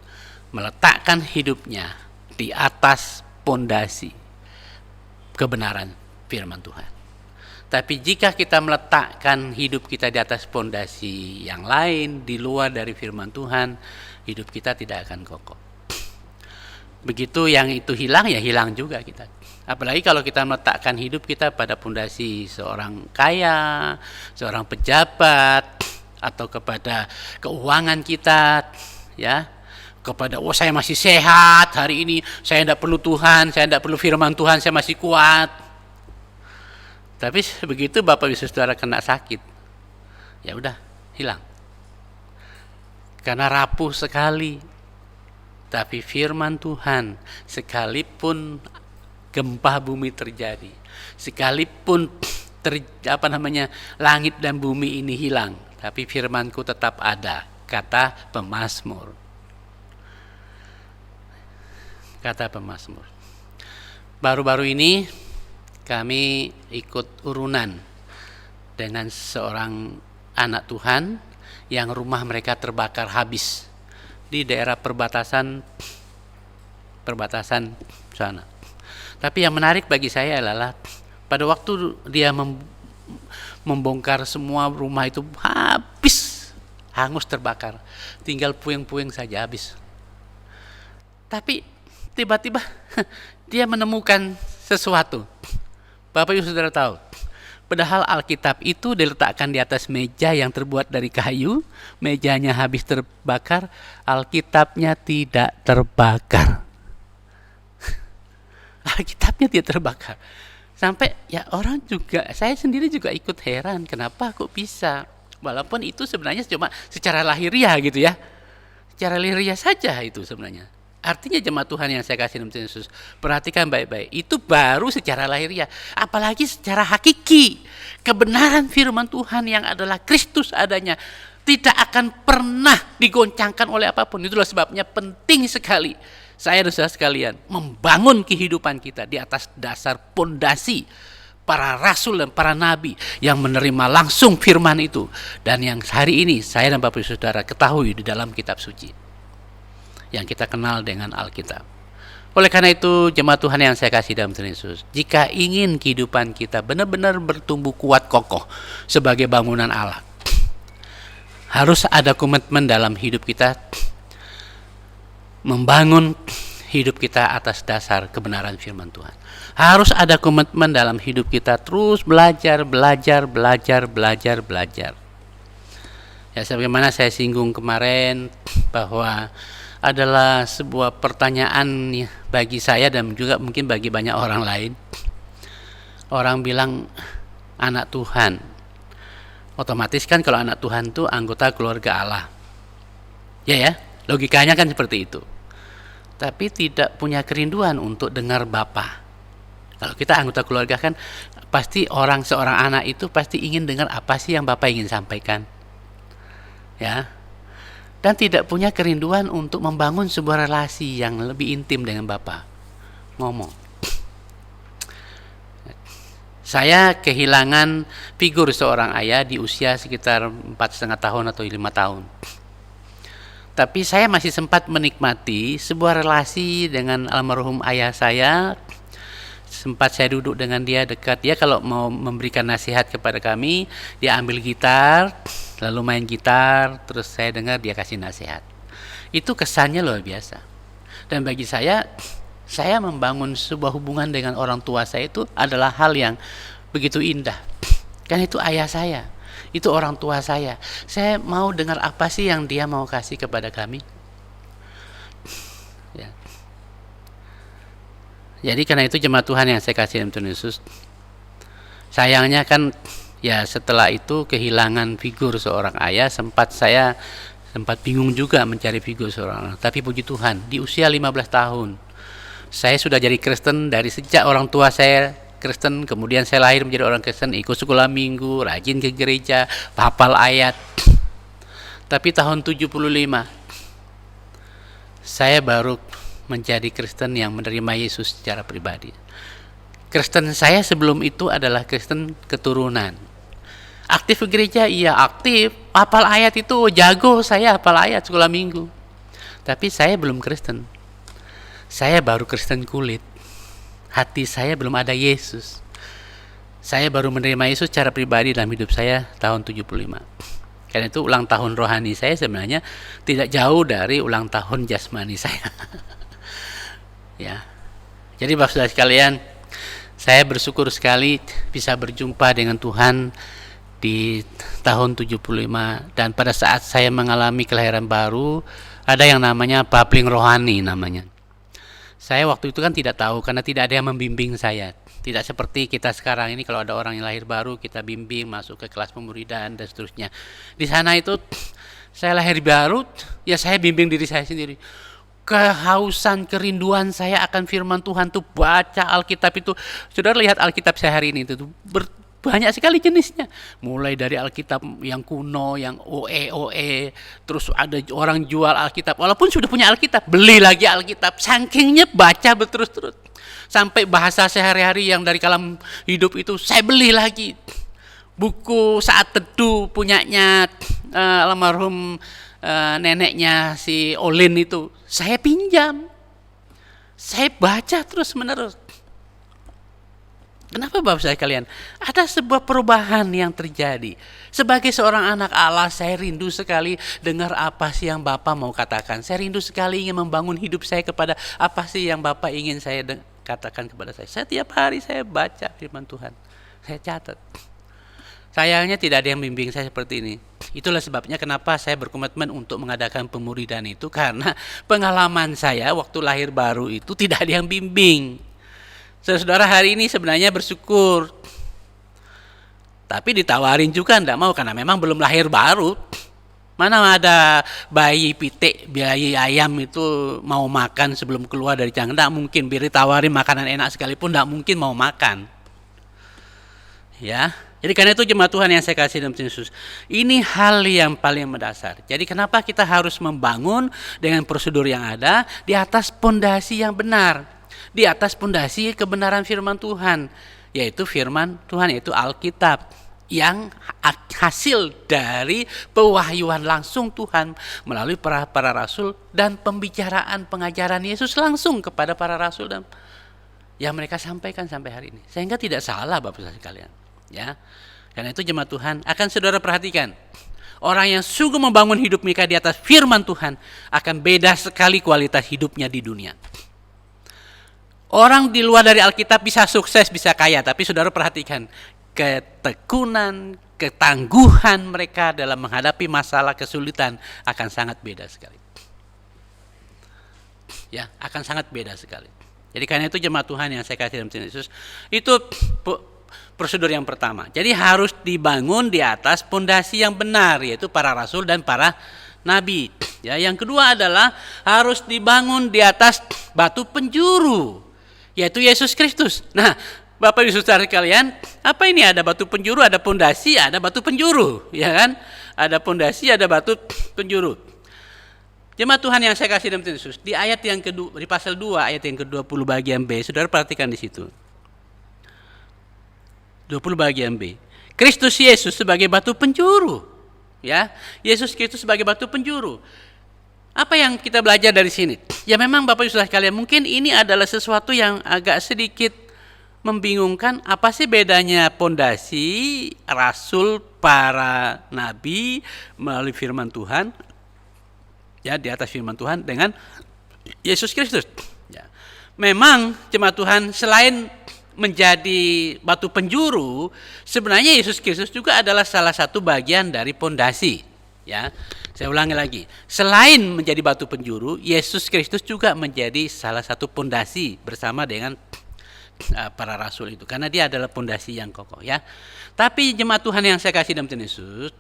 meletakkan hidupnya di atas pondasi kebenaran firman Tuhan. Tapi jika kita meletakkan hidup kita di atas pondasi yang lain, di luar dari firman Tuhan, hidup kita tidak akan kokoh. Begitu yang itu hilang, ya hilang juga kita. Apalagi kalau kita meletakkan hidup kita pada pondasi seorang kaya, seorang pejabat, atau kepada keuangan kita, ya, kepada saya masih sehat hari ini, saya tidak perlu Tuhan, saya tidak perlu firman Tuhan, saya masih kuat. Tapi begitu Bapak Ibu Saudara kena sakit, ya udah hilang, karena rapuh sekali. Tapi firman Tuhan, sekalipun gempa bumi terjadi, sekalipun langit dan bumi ini hilang, tapi firmanku tetap ada, kata pemazmur. Kata pemazmur. Baru-baru ini kami ikut urunan dengan seorang anak Tuhan yang rumah mereka terbakar habis di daerah perbatasan sana. Tapi yang menarik bagi saya adalah pada waktu dia membongkar semua rumah itu habis, hangus terbakar, tinggal puing-puing saja habis. Tapi tiba-tiba dia menemukan sesuatu. Bapak Ibu Saudara tahu, padahal Alkitab itu diletakkan di atas meja yang terbuat dari kayu, mejanya habis terbakar, Alkitabnya tidak terbakar. Alkitabnya tidak terbakar. Sampai ya orang juga, saya sendiri juga ikut heran, kenapa kok bisa? Walaupun itu sebenarnya cuma secara lahiriah gitu ya. Secara lahiriah saja itu sebenarnya. Artinya jemaat Tuhan yang saya kasih dalam Yesus, perhatikan baik-baik, itu baru secara lahiriah, apalagi secara hakiki. Kebenaran firman Tuhan yang adalah Kristus adanya tidak akan pernah digoncangkan oleh apapun. Itulah sebabnya penting sekali saya dan saudara sekalian membangun kehidupan kita di atas dasar pondasi para rasul dan para nabi yang menerima langsung firman itu, dan yang hari ini saya dan Bapak Ibu Saudara ketahui di dalam kitab suci yang kita kenal dengan Alkitab. Oleh karena itu jemaat Tuhan yang saya kasih dalam Tuhan Yesus, jika ingin kehidupan kita benar-benar bertumbuh kuat kokoh sebagai bangunan Allah, harus ada komitmen dalam hidup kita membangun hidup kita atas dasar kebenaran firman Tuhan. Harus ada komitmen dalam hidup kita terus belajar. Ya, sebagaimana saya singgung kemarin bahwa adalah sebuah pertanyaan bagi saya dan juga mungkin bagi banyak orang lain. Orang bilang anak Tuhan, otomatis kan kalau anak Tuhan itu anggota keluarga Allah. Ya, logikanya kan seperti itu. Tapi tidak punya kerinduan untuk dengar Bapa. Kalau kita anggota keluarga kan pasti seorang anak itu pasti ingin dengar apa sih yang Bapa ingin sampaikan. Ya. Dan tidak punya kerinduan untuk membangun sebuah relasi yang lebih intim dengan Bapa. Ngomong. Saya kehilangan figur seorang ayah di usia sekitar 4,5 tahun atau 5 tahun. Tapi saya masih sempat menikmati sebuah relasi dengan almarhum ayah saya. Sempat saya duduk dengan dia dekat. Dia kalau mau memberikan nasihat kepada kami, dia ambil gitar, lalu main gitar, terus saya dengar dia kasih nasihat. Itu kesannya luar biasa. Dan bagi saya membangun sebuah hubungan dengan orang tua saya itu adalah hal yang begitu indah. Karena itu ayah saya, itu orang tua saya. Saya mau dengar apa sih yang dia mau kasih kepada kami. Ya. Jadi karena itu jemaat Tuhan yang saya kasih dalam Tuhan Yesus, sayangnya kan ya setelah itu kehilangan figur seorang ayah, saya sempat bingung juga mencari figur seorang anak. Tapi puji Tuhan, di usia 15 tahun saya sudah jadi Kristen dari sejak orang tua saya Kristen, kemudian saya lahir menjadi orang Kristen, ikut sekolah minggu, rajin ke gereja, hafal ayat. Tapi tahun 75 saya baru menjadi Kristen yang menerima Yesus secara pribadi. Kristen saya sebelum itu adalah Kristen keturunan. Aktif ke gereja, iya aktif. Hafal ayat itu jago, saya hafal ayat sekolah minggu. Tapi saya belum Kristen. Saya baru Kristen kulit. Hati saya belum ada Yesus. Saya baru menerima Yesus secara pribadi dalam hidup saya tahun 75. Karena itu ulang tahun rohani saya sebenarnya tidak jauh dari ulang tahun jasmani saya. Ya. Jadi Bapak Saudara sekalian, saya bersyukur sekali bisa berjumpa dengan Tuhan di tahun 75, dan pada saat saya mengalami kelahiran baru, ada yang namanya babbling rohani namanya. Saya waktu itu kan tidak tahu karena tidak ada yang membimbing saya. Tidak seperti kita sekarang ini, kalau ada orang yang lahir baru kita bimbing masuk ke kelas pemuridan dan seterusnya. Di sana itu saya lahir baru, ya saya bimbing diri saya sendiri. Kehausan, kerinduan saya akan firman Tuhan tuh, baca Alkitab itu. Saudara lihat Alkitab saya hari ini itu banyak sekali jenisnya, mulai dari Alkitab yang kuno, yang OE, terus ada orang jual Alkitab, walaupun sudah punya Alkitab, beli lagi Alkitab, sakingnya baca berterus-terus, sampai bahasa sehari-hari yang dari kalam hidup itu saya beli lagi. Buku Saat Teduh punyanya almarhum neneknya si Olin itu, saya pinjam, saya baca terus menerus. Kenapa Bapak saya kalian? Ada sebuah perubahan yang terjadi. Sebagai seorang anak Allah, saya rindu sekali dengar apa sih yang Bapak mau katakan. Saya rindu sekali ingin membangun hidup saya kepada apa sih yang Bapak ingin saya katakan kepada saya. Saya tiap hari saya baca firman Tuhan. Saya catat. Sayangnya tidak ada yang bimbing saya seperti ini. Itulah sebabnya kenapa saya berkomitmen untuk mengadakan pemuridan itu, karena pengalaman saya waktu lahir baru itu tidak ada yang bimbing. Saudara hari ini sebenarnya bersyukur, tapi ditawarin juga enggak mau karena memang belum lahir baru. Mana ada bayi pitik, bayi ayam itu mau makan sebelum keluar dari cangkang? Enggak mungkin. Biar ditawarin makanan enak sekalipun enggak mungkin mau makan. Ya, jadi karena itu jemaat Tuhan yang saya kasih dalam Yesus, ini hal yang paling mendasar. Jadi kenapa kita harus membangun dengan prosedur yang ada di atas pondasi yang benar? Di atas pondasi kebenaran firman Tuhan, yaitu firman Tuhan, yaitu Alkitab, yang hasil dari pewahyuan langsung Tuhan melalui para rasul dan pembicaraan pengajaran Yesus langsung kepada para rasul dan yang mereka sampaikan sampai hari ini. Sehingga tidak salah Bapak Saudara sekalian, ya. Karena itu jemaat Tuhan, akan saudara perhatikan, orang yang sungguh membangun hidup mereka di atas firman Tuhan akan beda sekali kualitas hidupnya di dunia. Orang di luar dari Alkitab bisa sukses, bisa kaya, tapi saudara perhatikan ketekunan, ketangguhan mereka dalam menghadapi masalah kesulitan akan sangat beda sekali. Ya, akan sangat beda sekali. Jadi karena itu jemaat Tuhan yang saya kasih dalam Tuhan Yesus, itu prosedur yang pertama. Jadi harus dibangun di atas pondasi yang benar, yaitu para rasul dan para nabi. Ya, yang kedua adalah harus dibangun di atas batu penjuru, yaitu Yesus Kristus. Nah, Bapak Ibu Saudara sekalian, apa ini? Ada batu penjuru, ada pondasi, ada batu penjuru, ya kan? Ada pondasi, ada batu penjuru. Jemaat Tuhan yang saya kasih dalam Tuhan Yesus, di ayat yang kedua, di pasal 2 ayat yang ke-20 bagian B, Saudara perhatikan di situ. 20 bagian B. Kristus Yesus sebagai batu penjuru. Ya, Yesus Kristus sebagai batu penjuru. Apa yang kita belajar dari sini? Ya memang Bapak Ibu Saudara sekalian, mungkin ini adalah sesuatu yang agak sedikit membingungkan. Apa sih bedanya pondasi rasul, para nabi melalui firman Tuhan, ya di atas firman Tuhan, dengan Yesus Kristus? Ya. Memang jemaat Tuhan, selain menjadi batu penjuru, sebenarnya Yesus Kristus juga adalah salah satu bagian dari pondasi. Ya, saya ulangi lagi. Selain menjadi batu penjuru, Yesus Kristus juga menjadi salah satu pondasi bersama dengan para rasul itu, karena dia adalah pondasi yang kokoh. Ya, tapi jemaat Tuhan yang saya kasih dalam Tuhan Yesus,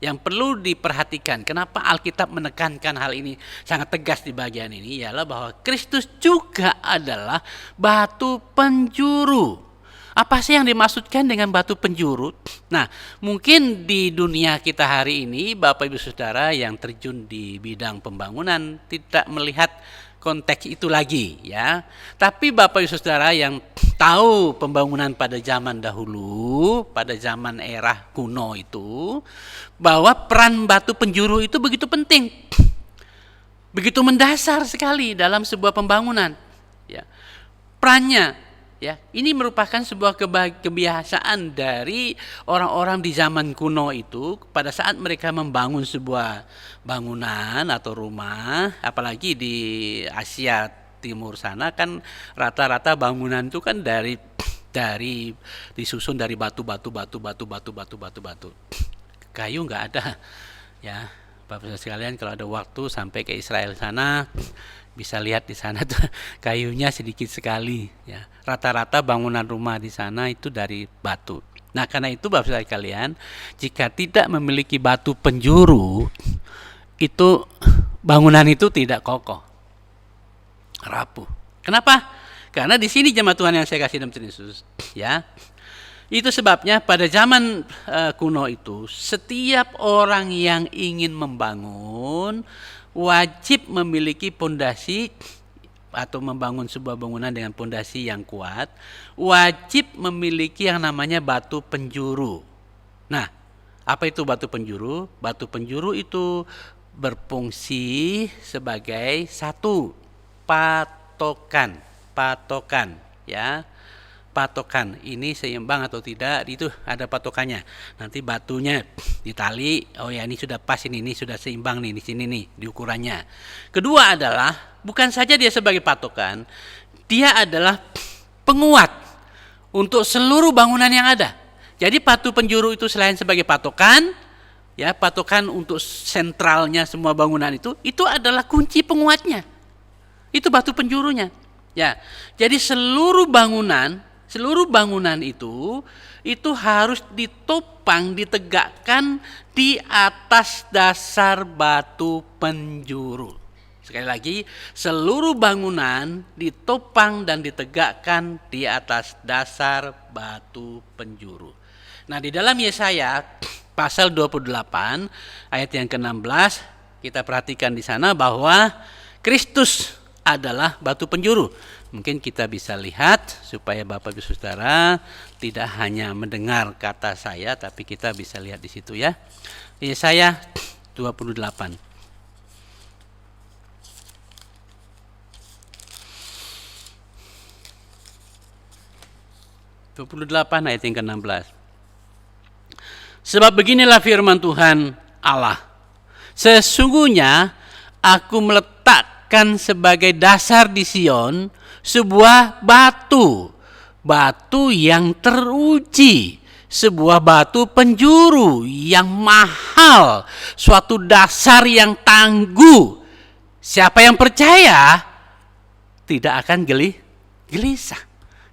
yang perlu diperhatikan, kenapa Alkitab menekankan hal ini sangat tegas di bagian ini, ialah bahwa Kristus juga adalah batu penjuru. Apa sih yang dimaksudkan dengan batu penjuru? Nah, mungkin di dunia kita hari ini, Bapak Ibu Saudara yang terjun di bidang pembangunan tidak melihat konteks itu lagi, ya. Tapi Bapak Ibu Saudara yang tahu pembangunan pada zaman dahulu, pada zaman era kuno itu, bahwa peran batu penjuru itu begitu penting, begitu mendasar sekali dalam sebuah pembangunan. Ya, perannya, ya, ini merupakan sebuah kebiasaan dari orang-orang di zaman kuno itu pada saat mereka membangun sebuah bangunan atau rumah, apalagi di Asia Timur sana kan rata-rata bangunan itu kan dari disusun dari batu. Kayu nggak ada. Ya, Bapak Saudara sekalian, kalau ada waktu sampai ke Israel sana, bisa lihat di sana tuh kayunya sedikit sekali. Ya, rata-rata bangunan rumah di sana itu dari batu. Nah, karena itu Bapak Saudara sekalian, jika tidak memiliki batu penjuru, itu bangunan itu tidak kokoh, rapuh. Kenapa? Karena di sini jemaat Tuhan yang saya kasih dalam Tuhan Yesus, ya. Itu sebabnya pada zaman kuno itu, setiap orang yang ingin membangun wajib memiliki pondasi atau membangun sebuah bangunan dengan pondasi yang kuat, wajib memiliki yang namanya batu penjuru. Nah, apa itu batu penjuru? Batu penjuru itu berfungsi sebagai satu patokan, ya. Patokan ini seimbang atau tidak, itu ada patokannya. Nanti batunya ditali, oh ya ini sudah pas, ini sudah seimbang nih di sini nih di ukurannya. Kedua adalah bukan saja dia sebagai patokan, dia adalah penguat untuk seluruh bangunan yang ada. Jadi batu penjuru itu selain sebagai patokan, ya, patokan untuk sentralnya semua bangunan itu adalah kunci penguatnya. Itu batu penjurunya. Ya. Jadi seluruh bangunan itu harus ditopang, ditegakkan di atas dasar batu penjuru. Sekali lagi, seluruh bangunan ditopang dan ditegakkan di atas dasar batu penjuru. Nah, di dalam Yesaya pasal 28 ayat yang ke-16, kita perhatikan di sana bahwa Kristus adalah batu penjuru. Mungkin kita bisa lihat supaya Bapak Ibu Saudara tidak hanya mendengar kata saya, tapi kita bisa lihat di situ, ya. Yesaya 28. ayat yang ke-16. Sebab beginilah firman Tuhan Allah. Sesungguhnya aku meletakkan sebagai dasar di Sion sebuah batu yang teruji, sebuah batu penjuru yang mahal, suatu dasar yang tangguh. Siapa yang percaya tidak akan gelisah.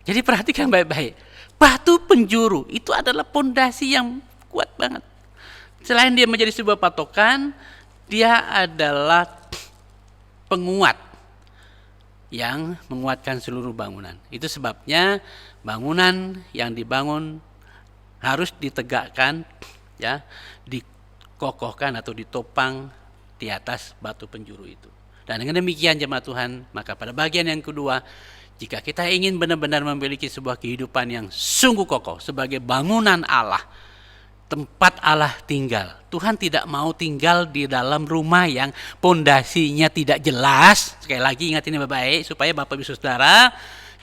Jadi perhatikan baik-baik. Batu penjuru itu adalah pondasi yang kuat banget. Selain dia menjadi sebuah patokan, dia adalah penguat yang menguatkan seluruh bangunan. Itu sebabnya bangunan yang dibangun harus ditegakkan, ya, dikokohkan atau ditopang di atas batu penjuru itu. Dan dengan demikian jemaat Tuhan, maka pada bagian yang kedua, jika kita ingin benar-benar memiliki sebuah kehidupan yang sungguh kokoh sebagai bangunan Allah, tempat Allah tinggal. Tuhan tidak mau tinggal di dalam rumah yang pondasinya tidak jelas. Sekali lagi ingat ini baik-baik supaya Bapak Ibu Saudara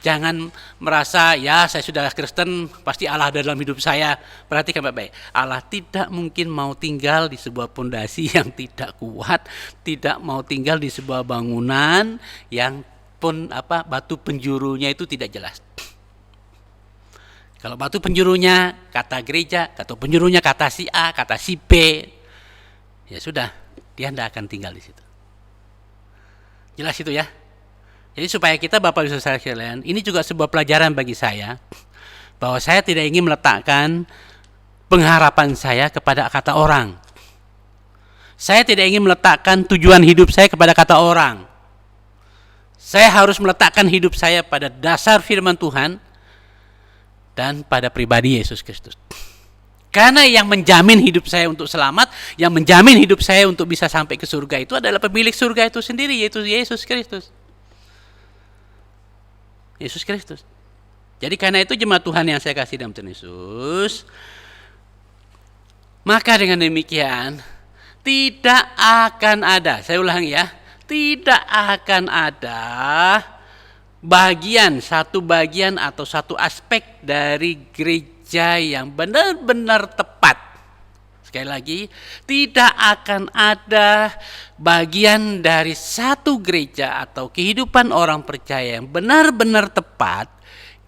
jangan merasa ya saya sudah Kristen pasti Allah ada dalam hidup saya. Perhatikan baik-baik. Allah tidak mungkin mau tinggal di sebuah pondasi yang tidak kuat, tidak mau tinggal di sebuah bangunan yang batu penjurunya itu tidak jelas. Kalau batu penjurunya kata gereja, atau penjurunya kata si A, kata si B, ya sudah, dia tidak akan tinggal di situ. Jelas itu ya. Jadi supaya kita Bapak Ibu Saudara sekalian, ini juga sebuah pelajaran bagi saya, bahwa saya tidak ingin meletakkan pengharapan saya kepada kata orang. Saya tidak ingin meletakkan tujuan hidup saya kepada kata orang. Saya harus meletakkan hidup saya pada dasar firman Tuhan dan pada pribadi Yesus Kristus. Karena yang menjamin hidup saya untuk selamat, yang menjamin hidup saya untuk bisa sampai ke surga itu adalah pemilik surga itu sendiri, yaitu Yesus Kristus. Yesus Kristus. Jadi karena itu jemaat Tuhan yang saya kasih dalam Tuhan Yesus, maka dengan demikian tidak akan ada, saya ulangi ya, tidak akan ada satu bagian atau satu aspek dari gereja yang benar-benar tepat. Sekali lagi, tidak akan ada bagian dari satu gereja atau kehidupan orang percaya yang benar-benar tepat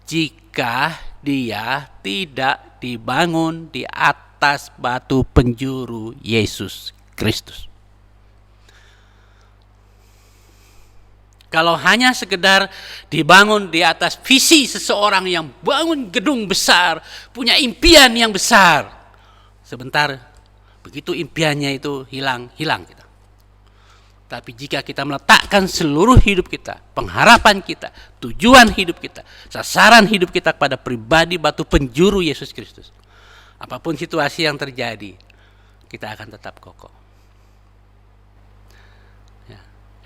jika dia tidak dibangun di atas batu penjuru Yesus Kristus. Kalau hanya sekedar dibangun di atas visi seseorang yang bangun gedung besar, punya impian yang besar, sebentar begitu impiannya itu hilang kita. Tapi jika kita meletakkan seluruh hidup kita, pengharapan kita, tujuan hidup kita, sasaran hidup kita pada pribadi batu penjuru Yesus Kristus, apapun situasi yang terjadi, kita akan tetap kokoh.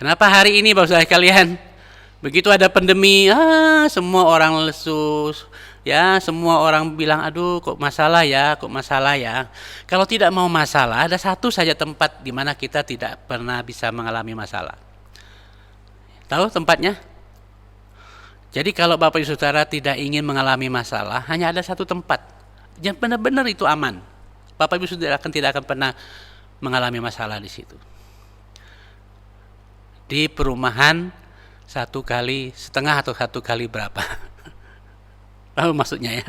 Kenapa hari ini Bapak Saudara kalian begitu ada pandemi, semua orang lesu, ya semua orang bilang aduh kok masalah ya. Kalau tidak mau masalah, ada satu saja tempat di mana kita tidak pernah bisa mengalami masalah. Tahu tempatnya? Jadi kalau Bapak Ibu Saudara tidak ingin mengalami masalah, hanya ada satu tempat yang benar-benar itu aman. Bapak Ibu Saudara tidak akan pernah mengalami masalah di situ. Di perumahan 1,5 kali atau 1 kali berapa? Tahu maksudnya ya?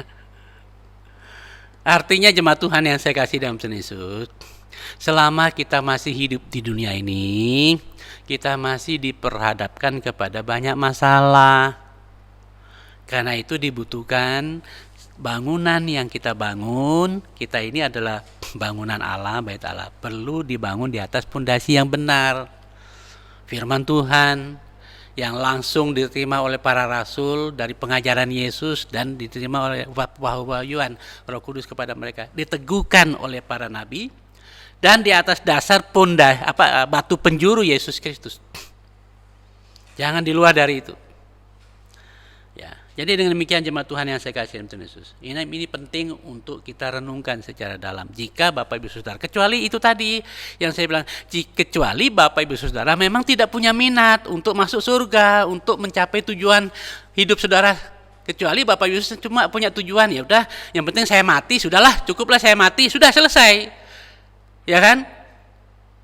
Artinya jemaat Tuhan yang saya kasih dalam Tuhan Yesus, selama kita masih hidup di dunia ini, kita masih diperhadapkan kepada banyak masalah. Karena itu dibutuhkan bangunan yang kita bangun, kita ini adalah bangunan Allah, bait Allah, perlu dibangun di atas pondasi yang benar. Firman Tuhan yang langsung diterima oleh para rasul dari pengajaran Yesus dan diterima oleh wahyuan Roh Kudus kepada mereka, diteguhkan oleh para nabi dan di atas dasar batu penjuru Yesus Kristus. Jangan di luar dari itu. Ya, jadi dengan demikian jemaat Tuhan yang saya kasih dalam Tuhan Yesus, ini penting untuk kita renungkan secara dalam. Jika Bapak Ibu Saudara, kecuali itu tadi yang saya bilang, kecuali Bapak Ibu Saudara memang tidak punya minat untuk masuk surga, untuk mencapai tujuan hidup saudara. Kecuali Bapak Ibu Saudara cuma punya tujuan, ya udah, yang penting saya mati, sudahlah, cukuplah saya mati, sudah selesai, ya kan?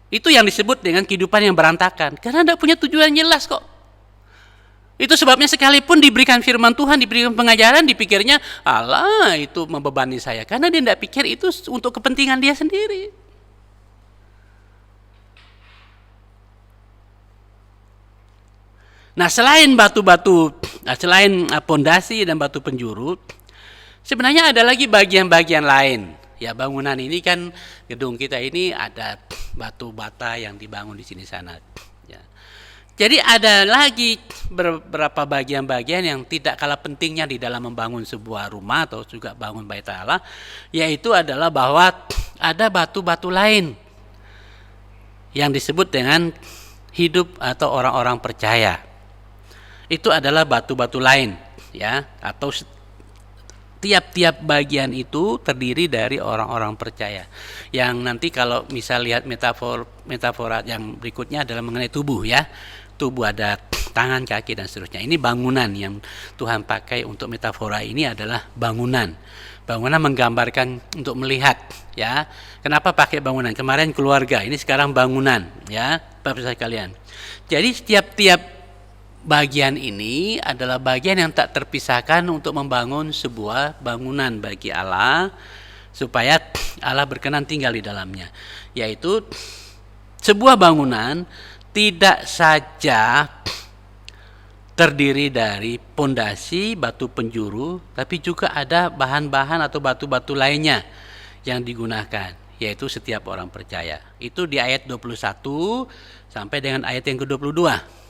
Itu yang disebut dengan kehidupan yang berantakan, karena tidak punya tujuan jelas kok. Itu sebabnya sekalipun diberikan firman Tuhan, diberikan pengajaran, dipikirnya Allah itu membebani saya. Karena dia tidak pikir itu untuk kepentingan dia sendiri. Nah selain batu-batu, selain pondasi dan batu penjuru, sebenarnya ada lagi bagian-bagian lain. Ya bangunan ini kan, gedung kita ini ada batu bata yang dibangun di sini sana. Jadi ada lagi beberapa bagian-bagian yang tidak kalah pentingnya di dalam membangun sebuah rumah atau juga bangun bait Allah, yaitu adalah bahwa ada batu-batu lain yang disebut dengan hidup atau orang-orang percaya. Itu adalah batu-batu lain, ya, atau tiap-tiap bagian itu terdiri dari orang-orang percaya. Yang nanti kalau misal lihat metafora yang berikutnya adalah mengenai tubuh, ya. Tubuh ada tangan, kaki dan seterusnya. Ini bangunan yang Tuhan pakai untuk metafora ini adalah bangunan. Bangunan menggambarkan untuk melihat, ya. Kenapa pakai bangunan? Kemarin keluarga, ini sekarang bangunan, ya, Bapak sekalian. Jadi setiap bagian ini adalah bagian yang tak terpisahkan untuk membangun sebuah bangunan bagi Allah supaya Allah berkenan tinggal di dalamnya. Yaitu sebuah bangunan tidak saja terdiri dari pondasi, batu penjuru, tapi juga ada bahan-bahan atau batu-batu lainnya yang digunakan, yaitu setiap orang percaya. Itu di ayat 21 sampai dengan ayat yang ke-22.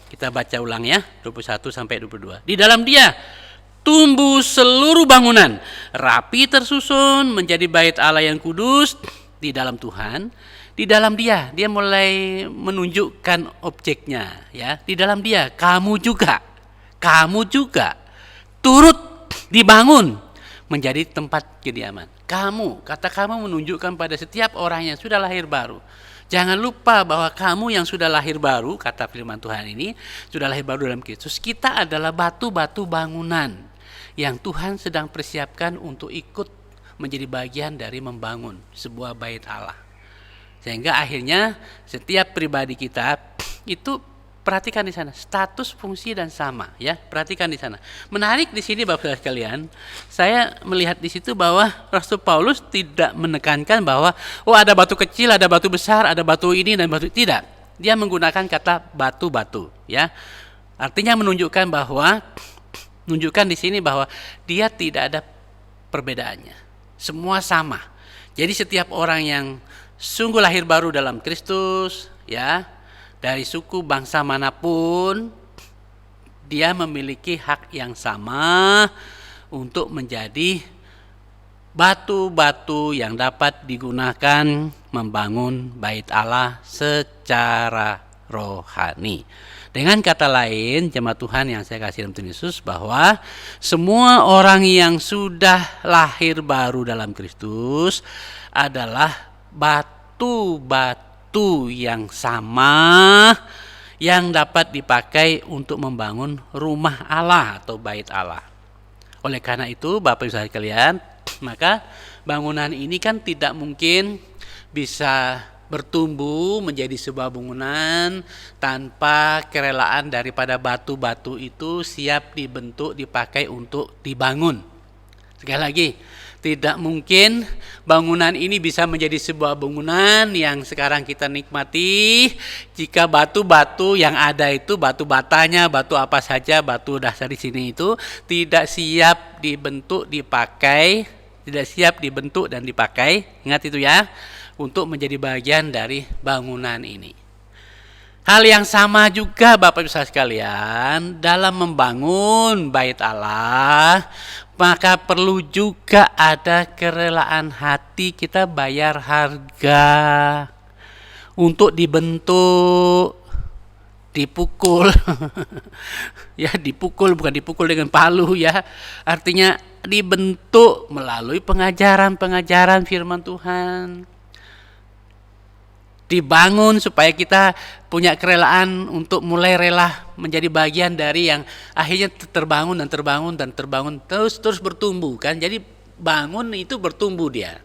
Kita baca ulang ya, 21 sampai 22. Di dalam Dia tumbuh seluruh bangunan, rapi tersusun menjadi bait Allah yang kudus di dalam Tuhan. Di dalam Dia mulai menunjukkan objeknya, ya. Di dalam Dia kamu juga turut dibangun menjadi tempat kediaman. Kata kamu menunjukkan pada setiap orang yang sudah lahir baru. Jangan lupa bahwa kamu yang sudah lahir baru, kata firman Tuhan ini, sudah lahir baru dalam Kristus. Kita adalah batu-batu bangunan yang Tuhan sedang persiapkan untuk ikut menjadi bagian dari membangun sebuah bait Allah. Sehingga akhirnya setiap pribadi kita itu, perhatikan di sana, status, fungsi dan sama, ya. Perhatikan di sana. Menarik di sini Bapak sekalian, saya melihat di situ bahwa Rasul Paulus tidak menekankan bahwa ada batu kecil, ada batu besar, ada batu ini dan batu, tidak. Dia menggunakan kata batu-batu, ya. Artinya menunjukkan di sini bahwa dia tidak ada perbedaannya. Semua sama. Jadi setiap orang yang sungguh lahir baru dalam Kristus, ya, dari suku bangsa manapun, dia memiliki hak yang sama untuk menjadi batu-batu yang dapat digunakan membangun bait Allah secara rohani. Dengan kata lain, jemaat Tuhan yang saya kasih dalam Tuhan Yesus, bahwa semua orang yang sudah lahir baru dalam Kristus adalah batu-batu yang sama yang dapat dipakai untuk membangun rumah Allah atau bait Allah. Oleh karena itu Bapak Ibu sekalian, maka bangunan ini kan tidak mungkin bisa bertumbuh menjadi sebuah bangunan tanpa kerelaan daripada batu-batu itu siap dibentuk, dipakai untuk dibangun. Sekali lagi, tidak mungkin bangunan ini bisa menjadi sebuah bangunan yang sekarang kita nikmati jika batu-batu yang ada itu, batu batanya, batu apa saja, batu dasar di sini itu tidak siap dibentuk, dipakai, tidak siap dibentuk dan dipakai. Ingat itu ya, untuk menjadi bagian dari bangunan ini. Hal yang sama juga Bapak Ibu sekalian, dalam membangun bait Allah, maka perlu juga ada kerelaan hati, kita bayar harga untuk dibentuk, dipukul. Ya, dipukul, bukan dipukul dengan palu, ya. Artinya dibentuk melalui pengajaran-pengajaran firman Tuhan. Dibangun supaya kita punya kerelaan untuk mulai rela menjadi bagian dari yang akhirnya terbangun dan terbangun terus bertumbuh kan. Jadi bangun itu bertumbuh dia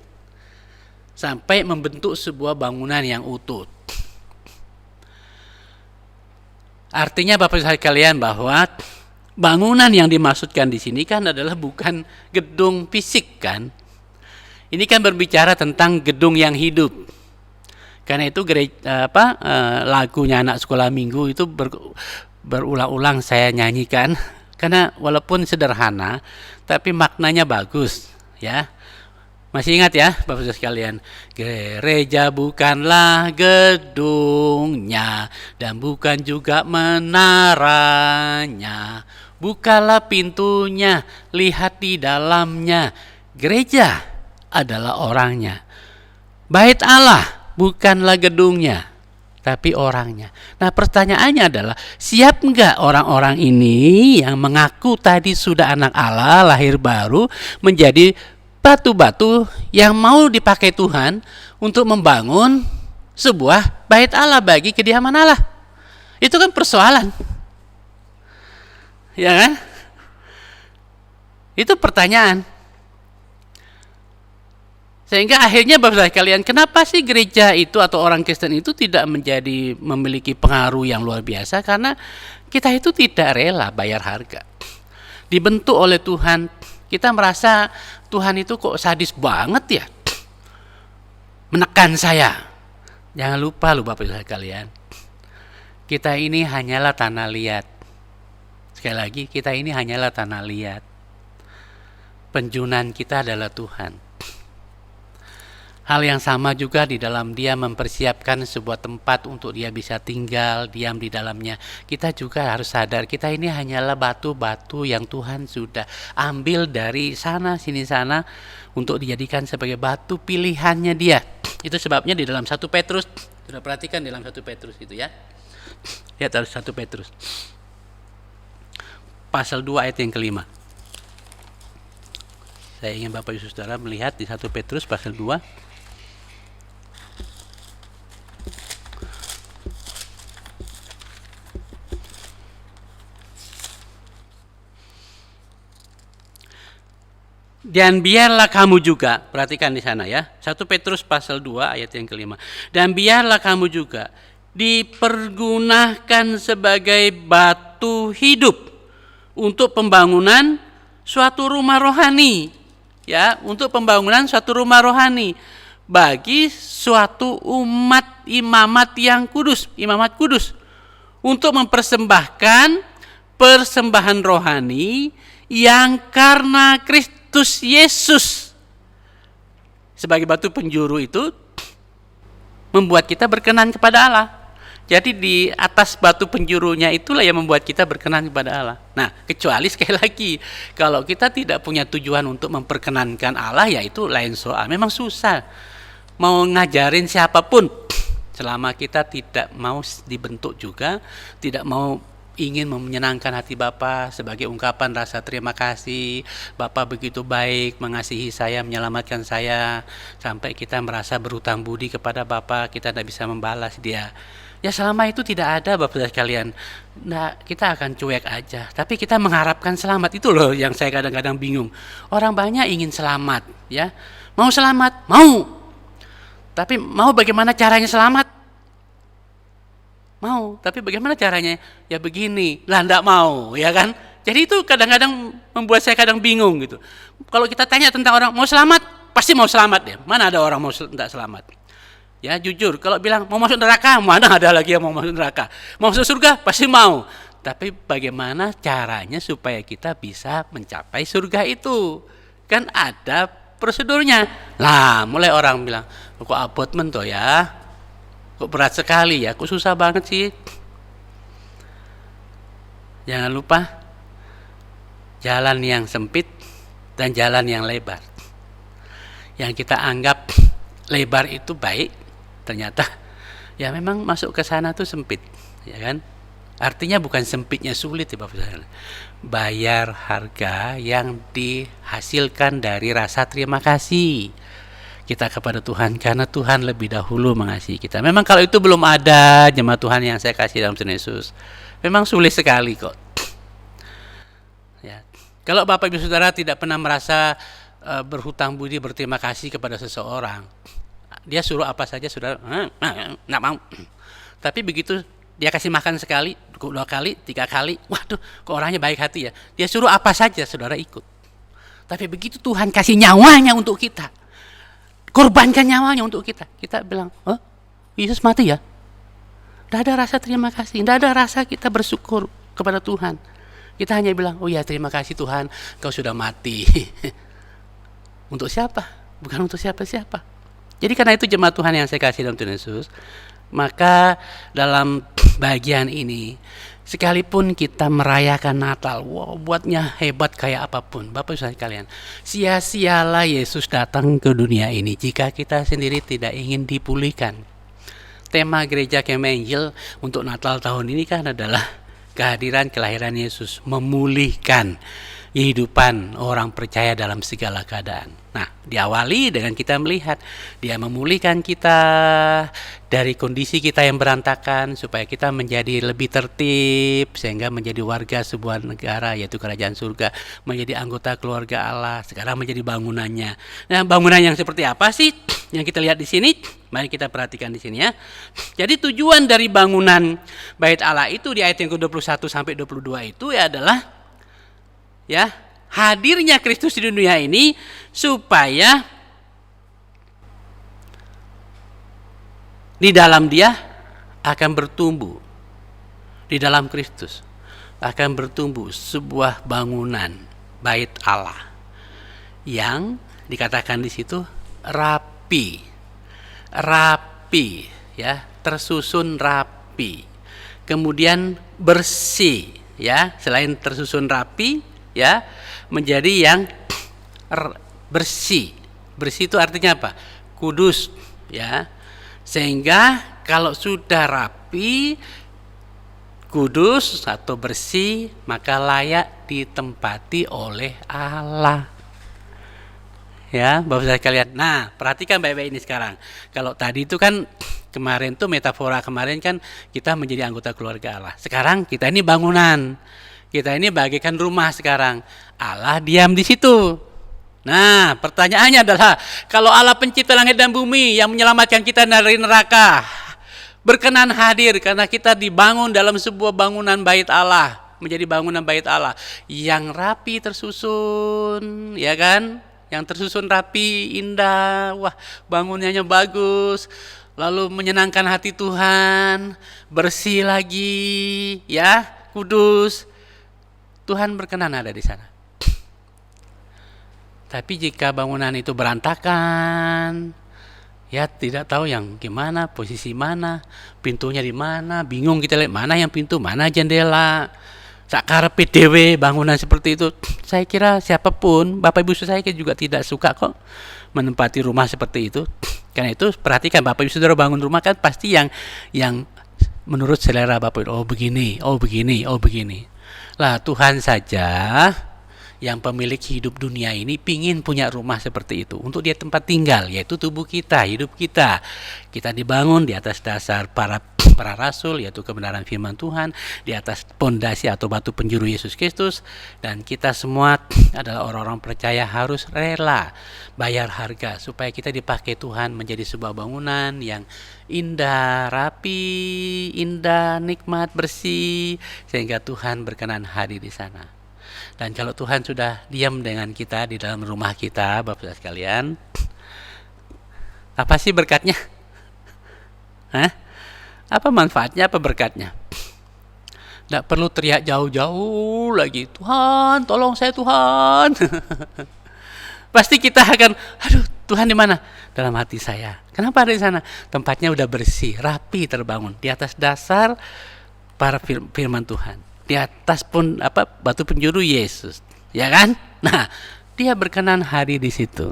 sampai membentuk sebuah bangunan yang utuh. Artinya Bapak Ibu sekalian bahwa bangunan yang dimaksudkan di sini kan adalah bukan gedung fisik kan. Ini kan berbicara tentang gedung yang hidup. Karena itu lagunya anak sekolah minggu itu berulang-ulang saya nyanyikan, karena walaupun sederhana tapi maknanya bagus, ya. Masih ingat ya Bapak Ibu sekalian, gereja bukanlah gedungnya dan bukan juga menaranya, bukalah pintunya, lihat di dalamnya, gereja adalah orangnya. Bait Allah bukanlah gedungnya, tapi orangnya. Nah, pertanyaannya adalah, siap enggak orang-orang ini yang mengaku tadi sudah anak Allah, lahir baru, menjadi batu-batu yang mau dipakai Tuhan untuk membangun sebuah bait Allah bagi kediaman Allah? Itu kan persoalan. Ya kan? Itu pertanyaan. Sehingga akhirnya Bapak sekalian, kenapa sih gereja itu atau orang Kristen itu tidak memiliki pengaruh yang luar biasa? Karena kita itu tidak rela bayar harga. Dibentuk oleh Tuhan, kita merasa Tuhan itu kok sadis banget ya, menekan saya. Jangan lupa loh Bapak sekalian, kita ini hanyalah tanah liat. Sekali lagi, kita ini hanyalah tanah liat. Penjunan kita adalah Tuhan. Hal yang sama juga di dalam Dia mempersiapkan sebuah tempat untuk Dia bisa tinggal, diam di dalamnya. Kita juga harus sadar, kita ini hanyalah batu-batu yang Tuhan sudah ambil dari sana sini sana untuk dijadikan sebagai batu pilihannya Dia. Itu sebabnya di dalam 1 Petrus, sudah perhatikan di dalam 1 Petrus itu ya. Lihat dari 1 Petrus pasal 2 ayat yang kelima. Saya ingin Bapak Ibu Saudara melihat di 1 Petrus pasal 2. Dan biarlah kamu juga, perhatikan di sana ya, 1 Petrus pasal 2 ayat yang kelima. Dan biarlah kamu juga dipergunakan sebagai batu hidup untuk pembangunan suatu rumah rohani. Ya, untuk pembangunan suatu rumah rohani bagi suatu umat imamat yang kudus, imamat kudus, untuk mempersembahkan persembahan rohani yang karena Kristus Yesus sebagai batu penjuru itu membuat kita berkenan kepada Allah. Jadi di atas batu penjurunya itulah yang membuat kita berkenan kepada Allah. Nah, kecuali sekali lagi, kalau kita tidak punya tujuan untuk memperkenankan Allah, ya itu lain soal. Memang susah mau ngajarin siapapun, selama kita tidak mau dibentuk juga, tidak mau ingin menyenangkan hati Bapa sebagai ungkapan rasa terima kasih. Bapa begitu baik, mengasihi saya, menyelamatkan saya, sampai kita merasa berhutang budi kepada Bapa, kita tidak bisa membalas Dia. Ya selama itu tidak ada Bapak sekalian, nah kita akan cuek aja. Tapi kita mengharapkan selamat, itu loh yang saya kadang-kadang bingung. Orang banyak ingin selamat, ya, mau selamat, mau. Tapi mau bagaimana caranya selamat? Mau, tapi bagaimana caranya? Ya begini, lah enggak mau, ya kan? Jadi itu kadang-kadang membuat saya kadang bingung gitu. Kalau kita tanya tentang orang mau selamat, pasti mau selamat ya. Mana ada orang mau tidak selamat? Ya jujur, kalau bilang mau masuk neraka, mana ada lagi yang mau masuk neraka? Mau masuk surga, pasti mau. Tapi bagaimana caranya supaya kita bisa mencapai surga itu? Kan ada prosedurnya. Lah, mulai orang bilang, kok abot mento ya? Kok berat sekali ya? Kok susah banget sih? Jangan lupa, jalan yang sempit dan jalan yang lebar. Yang kita anggap lebar itu baik, ternyata ya memang masuk ke sana tuh sempit, ya kan? Artinya bukan sempitnya sulit ya Bapak Saudara. Bayar harga yang dihasilkan dari rasa terima kasih kita kepada Tuhan, karena Tuhan lebih dahulu mengasihi kita. Memang kalau itu belum ada, jemaat Tuhan yang saya kasih dalam Tuhan Yesus, memang sulit sekali kok. Ya. Kalau Bapak Ibu Saudara tidak pernah merasa berhutang budi, berterima kasih kepada seseorang, dia suruh apa saja saudara, nggak mau. Tapi begitu dia kasih makan sekali, 2 kali, 3 kali, waduh, kok orangnya baik hati ya. Dia suruh apa saja saudara ikut. Tapi begitu Tuhan kasih nyawanya untuk kita, korbankan nyawanya untuk kita, kita bilang, oh Yesus mati ya. Tidak ada rasa terima kasih, tidak ada rasa kita bersyukur kepada Tuhan. Kita hanya bilang, oh ya terima kasih Tuhan, Kau sudah mati. Untuk siapa? Bukan untuk siapa-siapa. Jadi karena itu jemaat Tuhan yang saya kasih dalam Tuhan Yesus, maka dalam bagian ini, sekalipun kita merayakan Natal, wow, buatnya hebat kayak apapun, Bapak Ibu sekalian, sia-sialah Yesus datang ke dunia ini jika kita sendiri tidak ingin dipulihkan, tema gereja Kemah Injil untuk Natal tahun ini kan adalah kehadiran kelahiran Yesus, memulihkan kehidupan orang percaya dalam segala keadaan. Nah, diawali dengan kita melihat dia memulihkan kita dari kondisi kita yang berantakan supaya kita menjadi lebih tertib sehingga menjadi warga sebuah negara yaitu kerajaan surga, menjadi anggota keluarga Allah, sekarang menjadi bangunannya. Nah, bangunan yang seperti apa sih yang kita lihat di sini? Mari kita perhatikan di sini ya. Jadi tujuan dari bangunan Bait Allah itu di ayat yang ke-21 sampai 22 itu adalah ya, hadirnya Kristus di dunia ini supaya di dalam dia akan bertumbuh, di dalam Kristus akan bertumbuh sebuah bangunan Bait Allah yang dikatakan di situ rapi ya, tersusun rapi, kemudian bersih ya, selain tersusun rapi ya, menjadi yang bersih itu artinya apa? Kudus ya, sehingga kalau sudah rapi, kudus atau bersih, maka layak ditempati oleh Allah. Ya, Bapak Saudara sekalian. Nah, perhatikan baik-baik ini sekarang. Kalau tadi itu kan kemarin tuh metafora kemarin kan kita menjadi anggota keluarga Allah. Sekarang kita ini bangunan. Kita ini bagaikan rumah sekarang. Allah diam di situ. Nah, pertanyaannya adalah kalau Allah pencipta langit dan bumi yang menyelamatkan kita dari neraka berkenan hadir karena kita dibangun dalam sebuah bangunan Bait Allah, menjadi bangunan Bait Allah yang rapi tersusun, ya kan? Yang tersusun rapi, indah, wah bangunannya bagus, lalu menyenangkan hati Tuhan, bersih lagi, ya, kudus. Tuhan berkenan ada di sana. Tapi jika bangunan itu berantakan, ya tidak tahu yang gimana, posisi mana, pintunya di mana, bingung kita lihat mana yang pintu, mana jendela. Sakarepe dewe bangunan seperti itu, saya kira siapapun, Bapak Ibu saya juga tidak suka kok menempati rumah seperti itu. Karena itu perhatikan Bapak Ibu Saudara bangun rumah kan pasti yang menurut selera Bapak Ibu, oh begini. Lah Tuhan saja yang pemilik hidup dunia ini pingin punya rumah seperti itu untuk dia tempat tinggal, yaitu tubuh kita, hidup kita. Kita dibangun di atas dasar para rasul, yaitu kebenaran firman Tuhan, di atas pondasi atau batu penjuru Yesus Kristus, dan kita semua adalah orang-orang percaya harus rela bayar harga supaya kita dipakai Tuhan menjadi sebuah bangunan yang indah, rapi, indah, nikmat, bersih, sehingga Tuhan berkenan hadir di sana. Dan kalau Tuhan sudah diam dengan kita di dalam rumah kita, Bapak sekalian, apa sih berkatnya? Apa manfaatnya, apa berkatnya? Tidak perlu teriak jauh-jauh lagi, Tuhan, tolong saya Tuhan. Pasti kita akan, aduh Tuhan di mana? Dalam hati saya. Kenapa ada di sana? Tempatnya udah bersih, rapi, terbangun di atas dasar para firman Tuhan, di atas pun batu penjuru Yesus, ya kan? Nah, dia berkenan hadir di situ,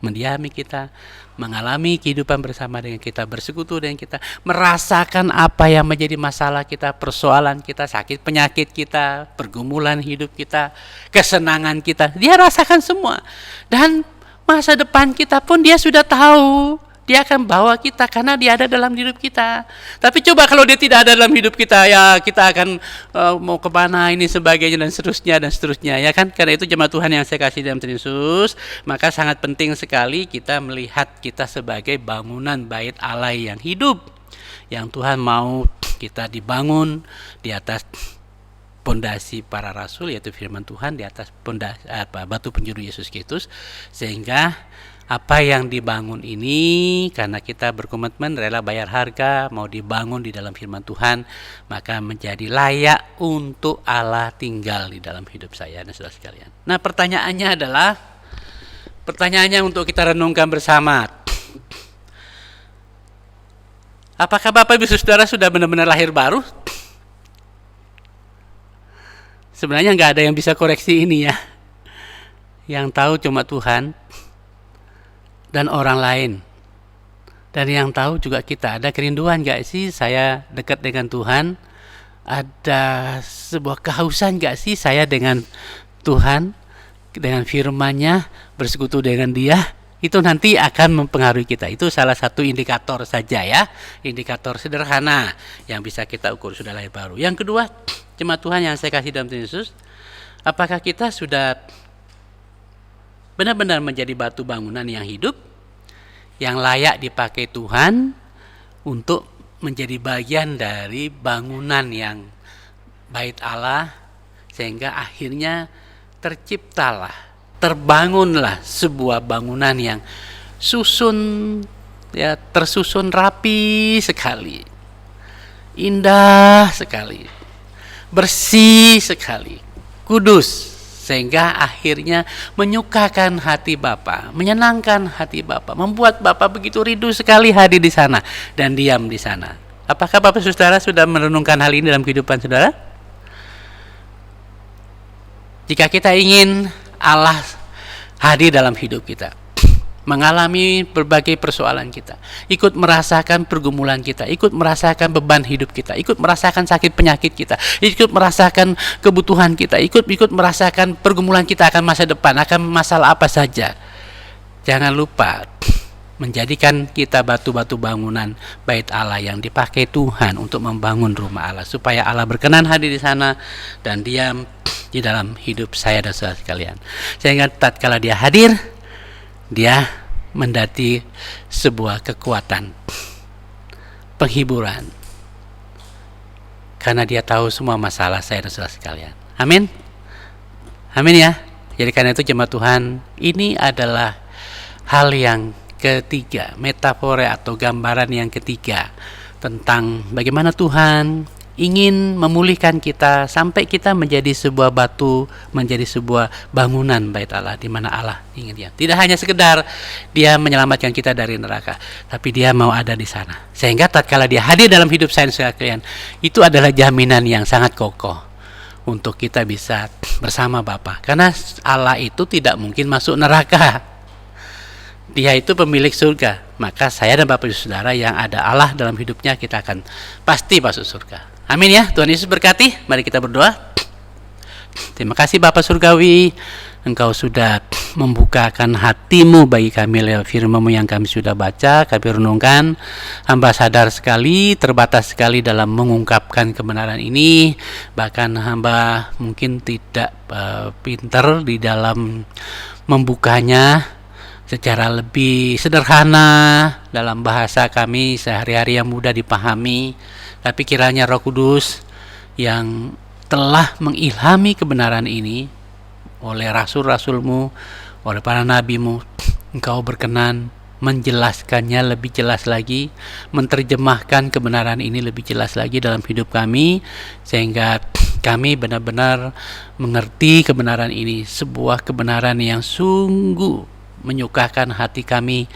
mendiami kita, mengalami kehidupan bersama dengan kita, bersekutu dengan kita, merasakan apa yang menjadi masalah kita, persoalan kita, sakit penyakit kita, pergumulan hidup kita, kesenangan kita, dia rasakan semua. Dan masa depan kita pun dia sudah tahu. Dia akan bawa kita karena dia ada dalam hidup kita. Tapi coba kalau dia tidak ada dalam hidup kita, ya kita akan mau kemana ini sebagainya dan seterusnya ya kan. Karena itu jemaat Tuhan yang saya kasih dalam Tuhan Yesus, maka sangat penting sekali kita melihat kita sebagai bangunan Bait Allah yang hidup, yang Tuhan mau kita dibangun di atas pondasi para rasul, yaitu firman Tuhan, di atas batu penjuru Yesus Kristus, sehingga apa yang dibangun ini karena kita berkomitmen rela bayar harga, mau dibangun di dalam firman Tuhan, maka menjadi layak untuk Allah tinggal di dalam hidup saya dan saudara sekalian. Nah, pertanyaannya untuk kita renungkan bersama. Apakah Bapak Ibu Saudara sudah benar-benar lahir baru? Sebenarnya nggak ada yang bisa koreksi ini ya. Yang tahu cuma Tuhan dan orang lain. Dan yang tahu juga kita, ada kerinduan gak sih saya dekat dengan Tuhan? Ada sebuah kehausan gak sih saya dengan Tuhan, dengan firman-Nya, bersekutu dengan Dia? Itu nanti akan mempengaruhi kita. Itu salah satu indikator saja ya, indikator sederhana yang bisa kita ukur sudah lahir baru. Yang kedua, jemaat Tuhan yang saya kasih dalam Tuhan Yesus, apakah kita sudah benar-benar menjadi batu bangunan yang hidup, yang layak dipakai Tuhan untuk menjadi bagian dari bangunan yang bait Allah, sehingga akhirnya terbangunlah sebuah bangunan yang tersusun rapi sekali, indah sekali, bersih sekali, kudus, sehingga akhirnya menyukakan hati Bapa, menyenangkan hati Bapa, membuat Bapa begitu rindu sekali hadir di sana dan diam di sana. Apakah Bapak Saudara sudah merenungkan hal ini dalam kehidupan saudara? Jika kita ingin Allah hadir dalam hidup kita, mengalami berbagai persoalan kita, ikut merasakan pergumulan kita, ikut merasakan beban hidup kita, ikut merasakan sakit penyakit kita, ikut merasakan kebutuhan kita, ikut merasakan pergumulan kita akan masa depan, akan masalah apa saja. Jangan lupa menjadikan kita batu-batu bangunan bait Allah yang dipakai Tuhan untuk membangun rumah Allah, supaya Allah berkenan hadir di sana dan diam di dalam hidup saya dan saudara sekalian. Sehingga tatkala Dia hadir, Dia mendati sebuah kekuatan, penghiburan, karena Dia tahu semua masalah saya dan saudara sekalian. Amin. Amin ya. Jadi karena itu jemaat Tuhan, ini adalah hal yang ketiga, metafora atau gambaran yang ketiga tentang bagaimana Tuhan ingin memulihkan kita sampai kita menjadi sebuah batu, menjadi sebuah bangunan bait Allah, di mana Allah ingin Dia. Tidak hanya sekedar Dia menyelamatkan kita dari neraka, tapi Dia mau ada di sana. Sehingga tatkala Dia hadir dalam hidup saya dan sekalian, itu adalah jaminan yang sangat kokoh untuk kita bisa bersama Bapa. Karena Allah itu tidak mungkin masuk neraka. Dia itu pemilik surga. Maka saya dan Bapak Ibu Saudara yang ada Allah dalam hidupnya, kita akan pasti masuk surga. Amin ya. Tuhan Yesus berkati. Mari kita berdoa. Terima kasih Bapa Surgawi, Engkau sudah membukakan hatimu bagi kami lewat firman-Mu yang kami sudah baca, kami renungkan. Hamba sadar sekali, terbatas sekali dalam mengungkapkan kebenaran ini. Bahkan hamba mungkin tidak pintar di dalam membukanya secara lebih sederhana dalam bahasa kami sehari-hari yang mudah dipahami. Tapi kiranya Roh Kudus yang telah mengilhami kebenaran ini oleh rasul-rasul-Mu, oleh para nabi-Mu, Engkau berkenan menjelaskannya lebih jelas lagi, menerjemahkan kebenaran ini lebih jelas lagi dalam hidup kami, sehingga kami benar-benar mengerti kebenaran ini, sebuah kebenaran yang sungguh menyukakan hati kami,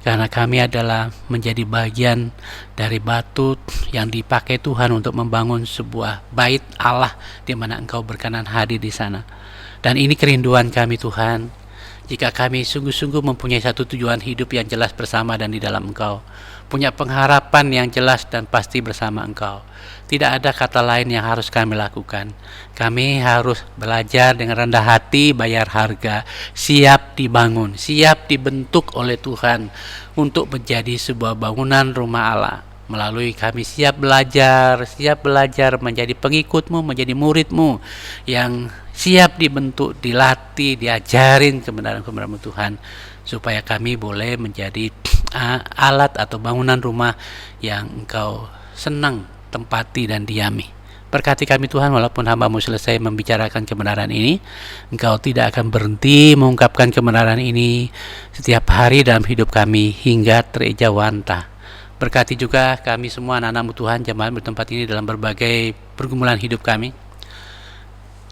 karena kami adalah menjadi bagian dari batu yang dipakai Tuhan untuk membangun sebuah bait Allah di mana Engkau berkenan hadir di sana. Dan ini kerinduan kami Tuhan, jika kami sungguh-sungguh mempunyai satu tujuan hidup yang jelas bersama dan di dalam Engkau, punya pengharapan yang jelas dan pasti bersama Engkau. Tidak ada kata lain yang harus kami lakukan. Kami harus belajar dengan rendah hati, bayar harga, siap dibangun, siap dibentuk oleh Tuhan untuk menjadi sebuah bangunan rumah Allah. Melalui kami siap belajar menjadi pengikut-Mu, menjadi murid-Mu yang siap dibentuk, dilatih, diajarin kebenaran-kebenaran Tuhan, supaya kami boleh menjadi alat atau bangunan rumah yang Engkau senang tempati dan diami. Berkati kami Tuhan, walaupun hamba-Mu selesai membicarakan kebenaran ini, Engkau tidak akan berhenti mengungkapkan kebenaran ini setiap hari dalam hidup kami hingga terejawantah. Berkati juga kami semua anak-anak-Mu Tuhan, jemaat bertempat ini dalam berbagai pergumulan hidup kami.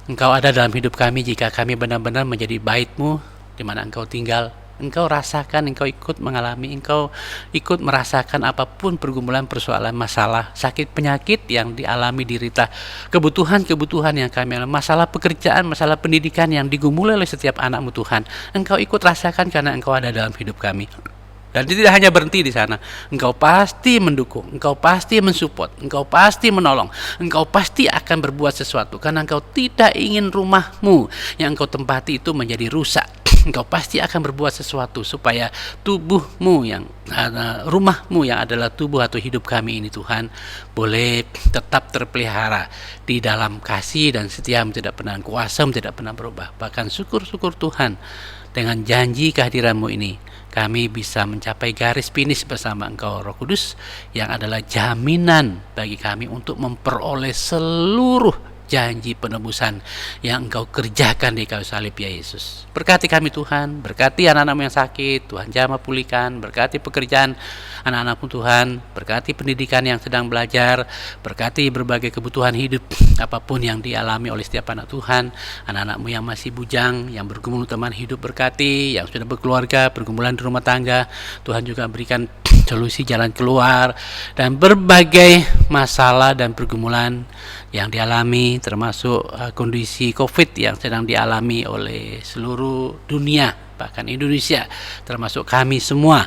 Engkau ada dalam hidup kami jika kami benar-benar menjadi bait-Mu di mana Engkau tinggal. Engkau rasakan, Engkau ikut mengalami, Engkau ikut merasakan apapun pergumulan, persoalan, masalah, sakit, penyakit yang dialami, dirita, kebutuhan-kebutuhan yang kami alami, masalah pekerjaan, masalah pendidikan yang digumuli oleh setiap anak-Mu Tuhan. Engkau ikut rasakan karena Engkau ada dalam hidup kami. Dan tidak hanya berhenti di sana. Engkau pasti mendukung, engkau pasti mensupport, engkau pasti menolong, engkau pasti akan berbuat sesuatu karena engkau tidak ingin rumahmu yang engkau tempati itu menjadi rusak. Engkau pasti akan berbuat sesuatu supaya tubuhmu yang rumahmu yang adalah tubuh atau hidup kami ini Tuhan boleh tetap terpelihara di dalam kasih dan setia-Mu tidak pernah, kuasa-Mu tidak pernah berubah. Bahkan syukur-syukur Tuhan, dengan janji kehadiran-Mu ini kami bisa mencapai garis finish bersama Engkau Roh Kudus yang adalah jaminan bagi kami untuk memperoleh seluruh janji penebusan yang Engkau kerjakan di kayu salib ya Yesus. Berkati kami Tuhan, berkati anak-anak-Mu yang sakit, Tuhan jamah pulihkan, berkati pekerjaan anak-anak-Mu Tuhan, berkati pendidikan yang sedang belajar, berkati berbagai kebutuhan hidup apapun yang dialami oleh setiap anak Tuhan, anak-anak-Mu yang masih bujang, yang bergumul teman hidup berkati, yang sudah berkeluarga, bergumulan di rumah tangga, Tuhan juga berikan solusi jalan keluar, dan berbagai masalah dan pergumulan yang dialami termasuk kondisi COVID yang sedang dialami oleh seluruh dunia, bahkan Indonesia termasuk kami semua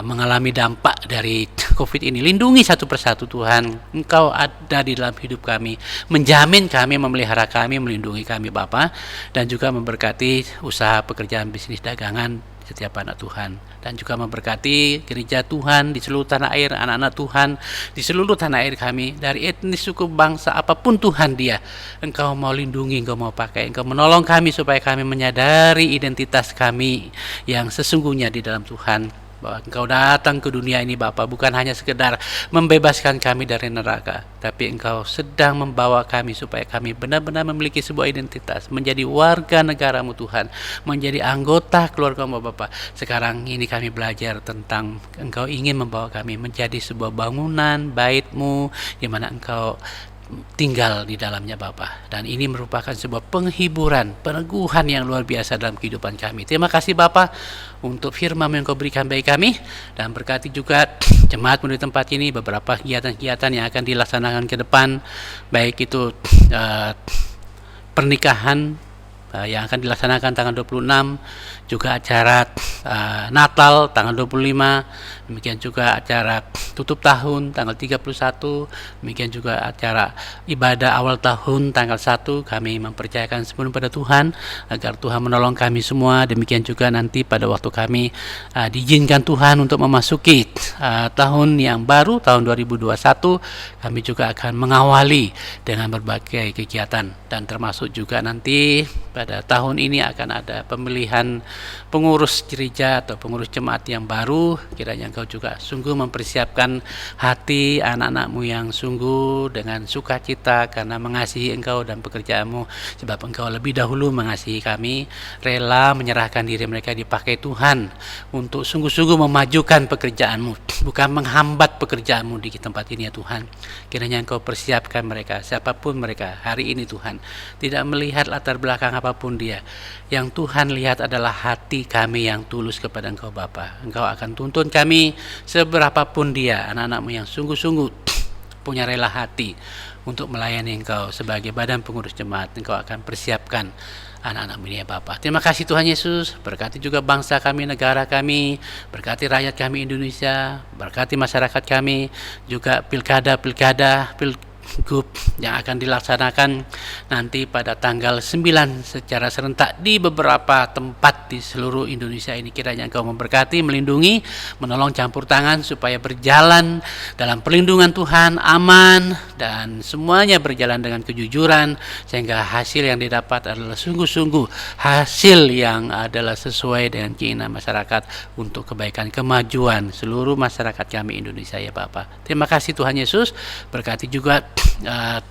mengalami dampak dari COVID ini. Lindungi satu persatu Tuhan, Engkau ada di dalam hidup kami, menjamin kami, memelihara kami, melindungi kami Bapa, dan juga memberkati usaha pekerjaan bisnis dagangan setiap anak Tuhan, dan juga memberkati gereja Tuhan di seluruh tanah air, anak-anak Tuhan di seluruh tanah air kami, dari etnis, suku, bangsa apapun Tuhan dia, Engkau mau lindungi, Engkau mau pakai, Engkau menolong kami supaya kami menyadari identitas kami yang sesungguhnya di dalam Tuhan, bahwa Engkau datang ke dunia ini Bapa bukan hanya sekedar membebaskan kami dari neraka, tapi Engkau sedang membawa kami supaya kami benar-benar memiliki sebuah identitas, menjadi warga negara-Mu Tuhan, menjadi anggota keluarga-Mu Bapa. Sekarang ini kami belajar tentang Engkau ingin membawa kami menjadi sebuah bangunan bait-Mu di mana Engkau tinggal di dalamnya Bapa, dan ini merupakan sebuah penghiburan, peneguhan yang luar biasa dalam kehidupan kami. Terima kasih Bapa untuk firman yang Kau berikan bagi kami, dan berkati juga jemaat-Mu di tempat ini, beberapa kegiatan-kegiatan yang akan dilaksanakan ke depan, baik itu pernikahan yang akan dilaksanakan tanggal 26, juga acara Natal tanggal 25, demikian juga acara tutup tahun tanggal 31, demikian juga acara ibadah awal tahun tanggal 1. Kami mempercayakan sepenuhnya pada Tuhan agar Tuhan menolong kami semua. Demikian juga nanti pada waktu kami diizinkan Tuhan untuk memasuki tahun yang baru, tahun 2021, kami juga akan mengawali dengan berbagai kegiatan, dan termasuk juga nanti pada tahun ini akan ada pemilihan pengurus gereja atau pengurus jemaat yang baru. Kiranya Engkau juga sungguh mempersiapkan hati anak-anak-Mu yang sungguh dengan sukacita karena mengasihi Engkau dan pekerjaan-Mu, sebab Engkau lebih dahulu mengasihi kami, rela menyerahkan diri mereka dipakai Tuhan untuk sungguh-sungguh memajukan pekerjaan-Mu, bukan menghambat pekerjaan-Mu di tempat ini ya Tuhan. Kiranya Engkau persiapkan mereka, siapapun mereka hari ini Tuhan, tidak melihat latar belakang apapun dia, yang Tuhan lihat adalah hati kami yang tulus kepada Engkau Bapa. Engkau akan tuntun kami seberapapun dia, anak-anak-Mu yang sungguh-sungguh punya rela hati untuk melayani Engkau sebagai badan pengurus jemaat. Engkau akan persiapkan anak-anak-Mu ini ya Bapa. Terima kasih Tuhan Yesus. Berkati juga bangsa kami, negara kami, berkati rakyat kami Indonesia, berkati masyarakat kami, juga pilkada Pilgub yang akan dilaksanakan nanti pada tanggal 9 secara serentak di beberapa tempat di seluruh Indonesia ini. Kiranya Engkau memberkati, melindungi, menolong, campur tangan supaya berjalan dalam perlindungan Tuhan, aman, dan semuanya berjalan dengan kejujuran, sehingga hasil yang didapat adalah sungguh-sungguh hasil yang adalah sesuai dengan keinginan masyarakat untuk kebaikan, kemajuan seluruh masyarakat kami Indonesia ya Bapa. Terima kasih Tuhan Yesus. Berkati juga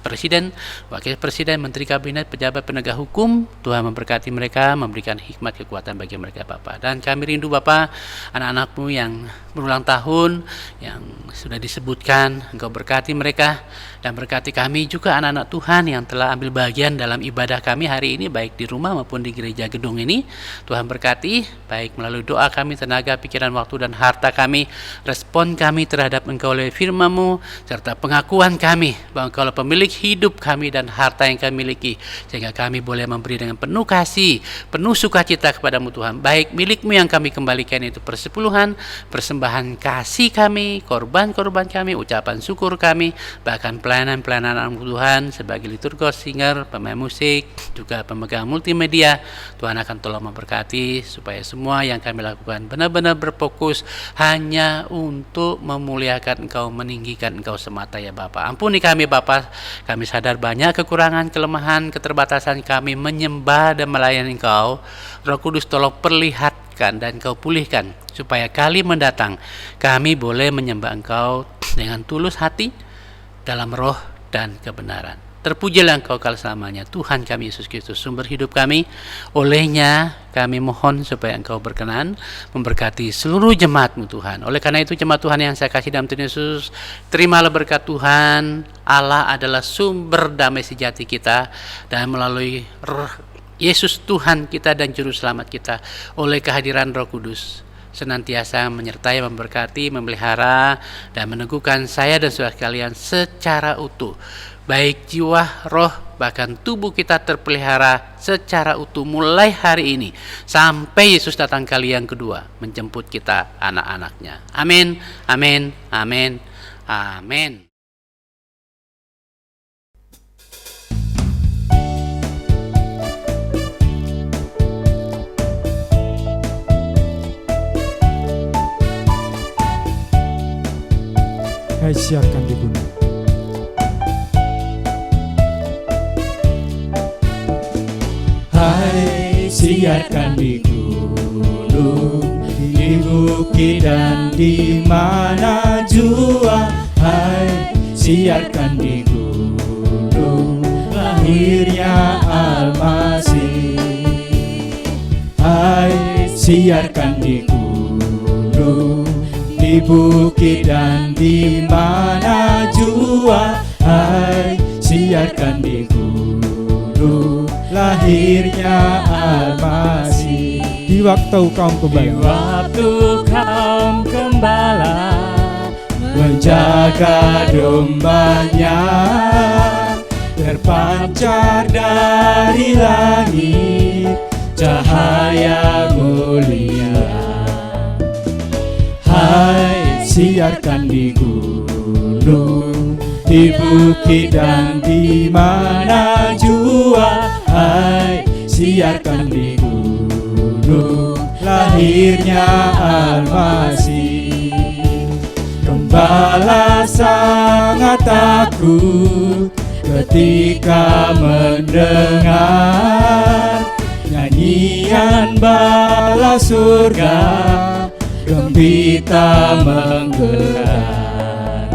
Presiden, Wakil Presiden, Menteri Kabinet, pejabat penegak hukum. Tuhan memberkati mereka, memberikan hikmat kekuatan bagi mereka Bapa. Dan kami rindu Bapa, anak-anak-Mu yang berulang tahun yang sudah disebutkan, Engkau berkati mereka, dan berkati kami juga anak-anak Tuhan yang telah ambil bagian dalam ibadah kami hari ini, baik di rumah maupun di gereja gedung ini. Tuhan berkati, baik melalui doa kami, tenaga, pikiran, waktu, dan harta kami, respon kami terhadap Engkau oleh firman-Mu, serta pengakuan kami bahwa Engkau pemilik hidup kami dan harta yang kami miliki, sehingga kami boleh memberi dengan penuh kasih, penuh sukacita kepadamu Tuhan. Baik milik-Mu yang kami kembalikan itu persepuluhan, persembahan kasih kami, korban-korban kami, ucapan syukur kami, bahkan pelayanan-pelayanan Tuhan sebagai liturgos, singer, pemain musik, juga pemegang multimedia. Tuhan akan tolong memberkati supaya semua yang kami lakukan benar-benar berfokus hanya untuk memuliakan Engkau, meninggikan Engkau semata ya Bapa. Ampuni kami Bapa, kami sadar banyak kekurangan, kelemahan, keterbatasan kami menyembah dan melayani Engkau. Roh Kudus tolong perlihatkan dan Engkau pulihkan, supaya kali mendatang kami boleh menyembah Engkau dengan tulus hati, dalam roh dan kebenaran. Terpujilah Engkau kala selamanya, Tuhan kami Yesus Kristus, sumber hidup kami. Olehnya kami mohon supaya Engkau berkenan memberkati seluruh jemaat-Mu Tuhan. Oleh karena itu jemaat Tuhan yang saya kasih dalam Tuhan Yesus, terimalah berkat Tuhan. Allah adalah sumber damai sejati kita, dan melalui Yesus Tuhan kita dan Juru Selamat kita, oleh kehadiran Roh Kudus, senantiasa menyertai, memberkati, memelihara, dan meneguhkan saya dan saudara sekalian secara utuh. Baik jiwa, roh, bahkan tubuh kita terpelihara secara utuh mulai hari ini sampai Yesus datang kali yang kedua menjemput kita anak-anaknya. Amin, amin, amin, amin. Hai, siarkan di gunung. Hai, siarkan di gunung, di bukit dan di mana jua. Hai, siarkan di gunung, lahirnya Al-Masih. Hai, siarkan di gunung, di bukit dan di mana jua. Hai, siarkan di gunung, lahirnya Al-Masih. Di waktu kaum Di gembala, waktu kaum gembala menjaga dombanya, terpancar dari langit cahaya mulia. Hai, siarkan di gunung, di bukit dan di mana jua. Hai, siarkan di gunung, lahirnya Al-Masih. Gembala sangat takut ketika mendengar nyanyian bala surga gembita menggelar.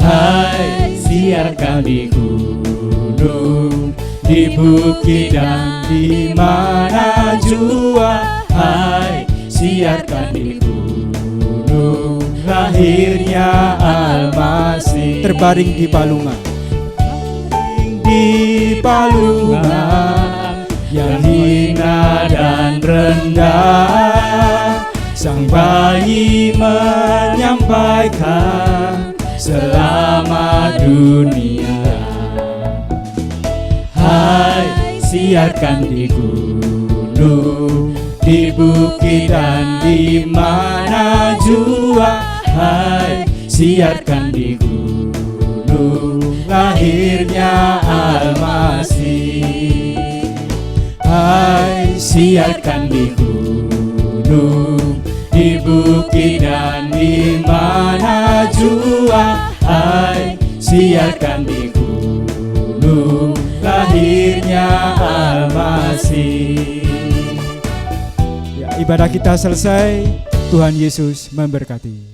Hai, siarkan di gunung, di bukit dan di mana jua. Hai, siarkan di gunung, lahirnya Al-Masih. terbaring di palungan, Di palungan yang hina dan rendah, sang bayi menyampaikan selamat dunia. Hai, siarkan di gunung, di bukit dan di mana jua. Hai, siarkan di gunung, lahirnya Al-Masih. Hai, siarkan di gunung, di bukit dan di mana jua. Hai, siarkan di gunung, lahirnya Al-Masih. ya, ibadah kita selesai. Tuhan Yesus memberkati.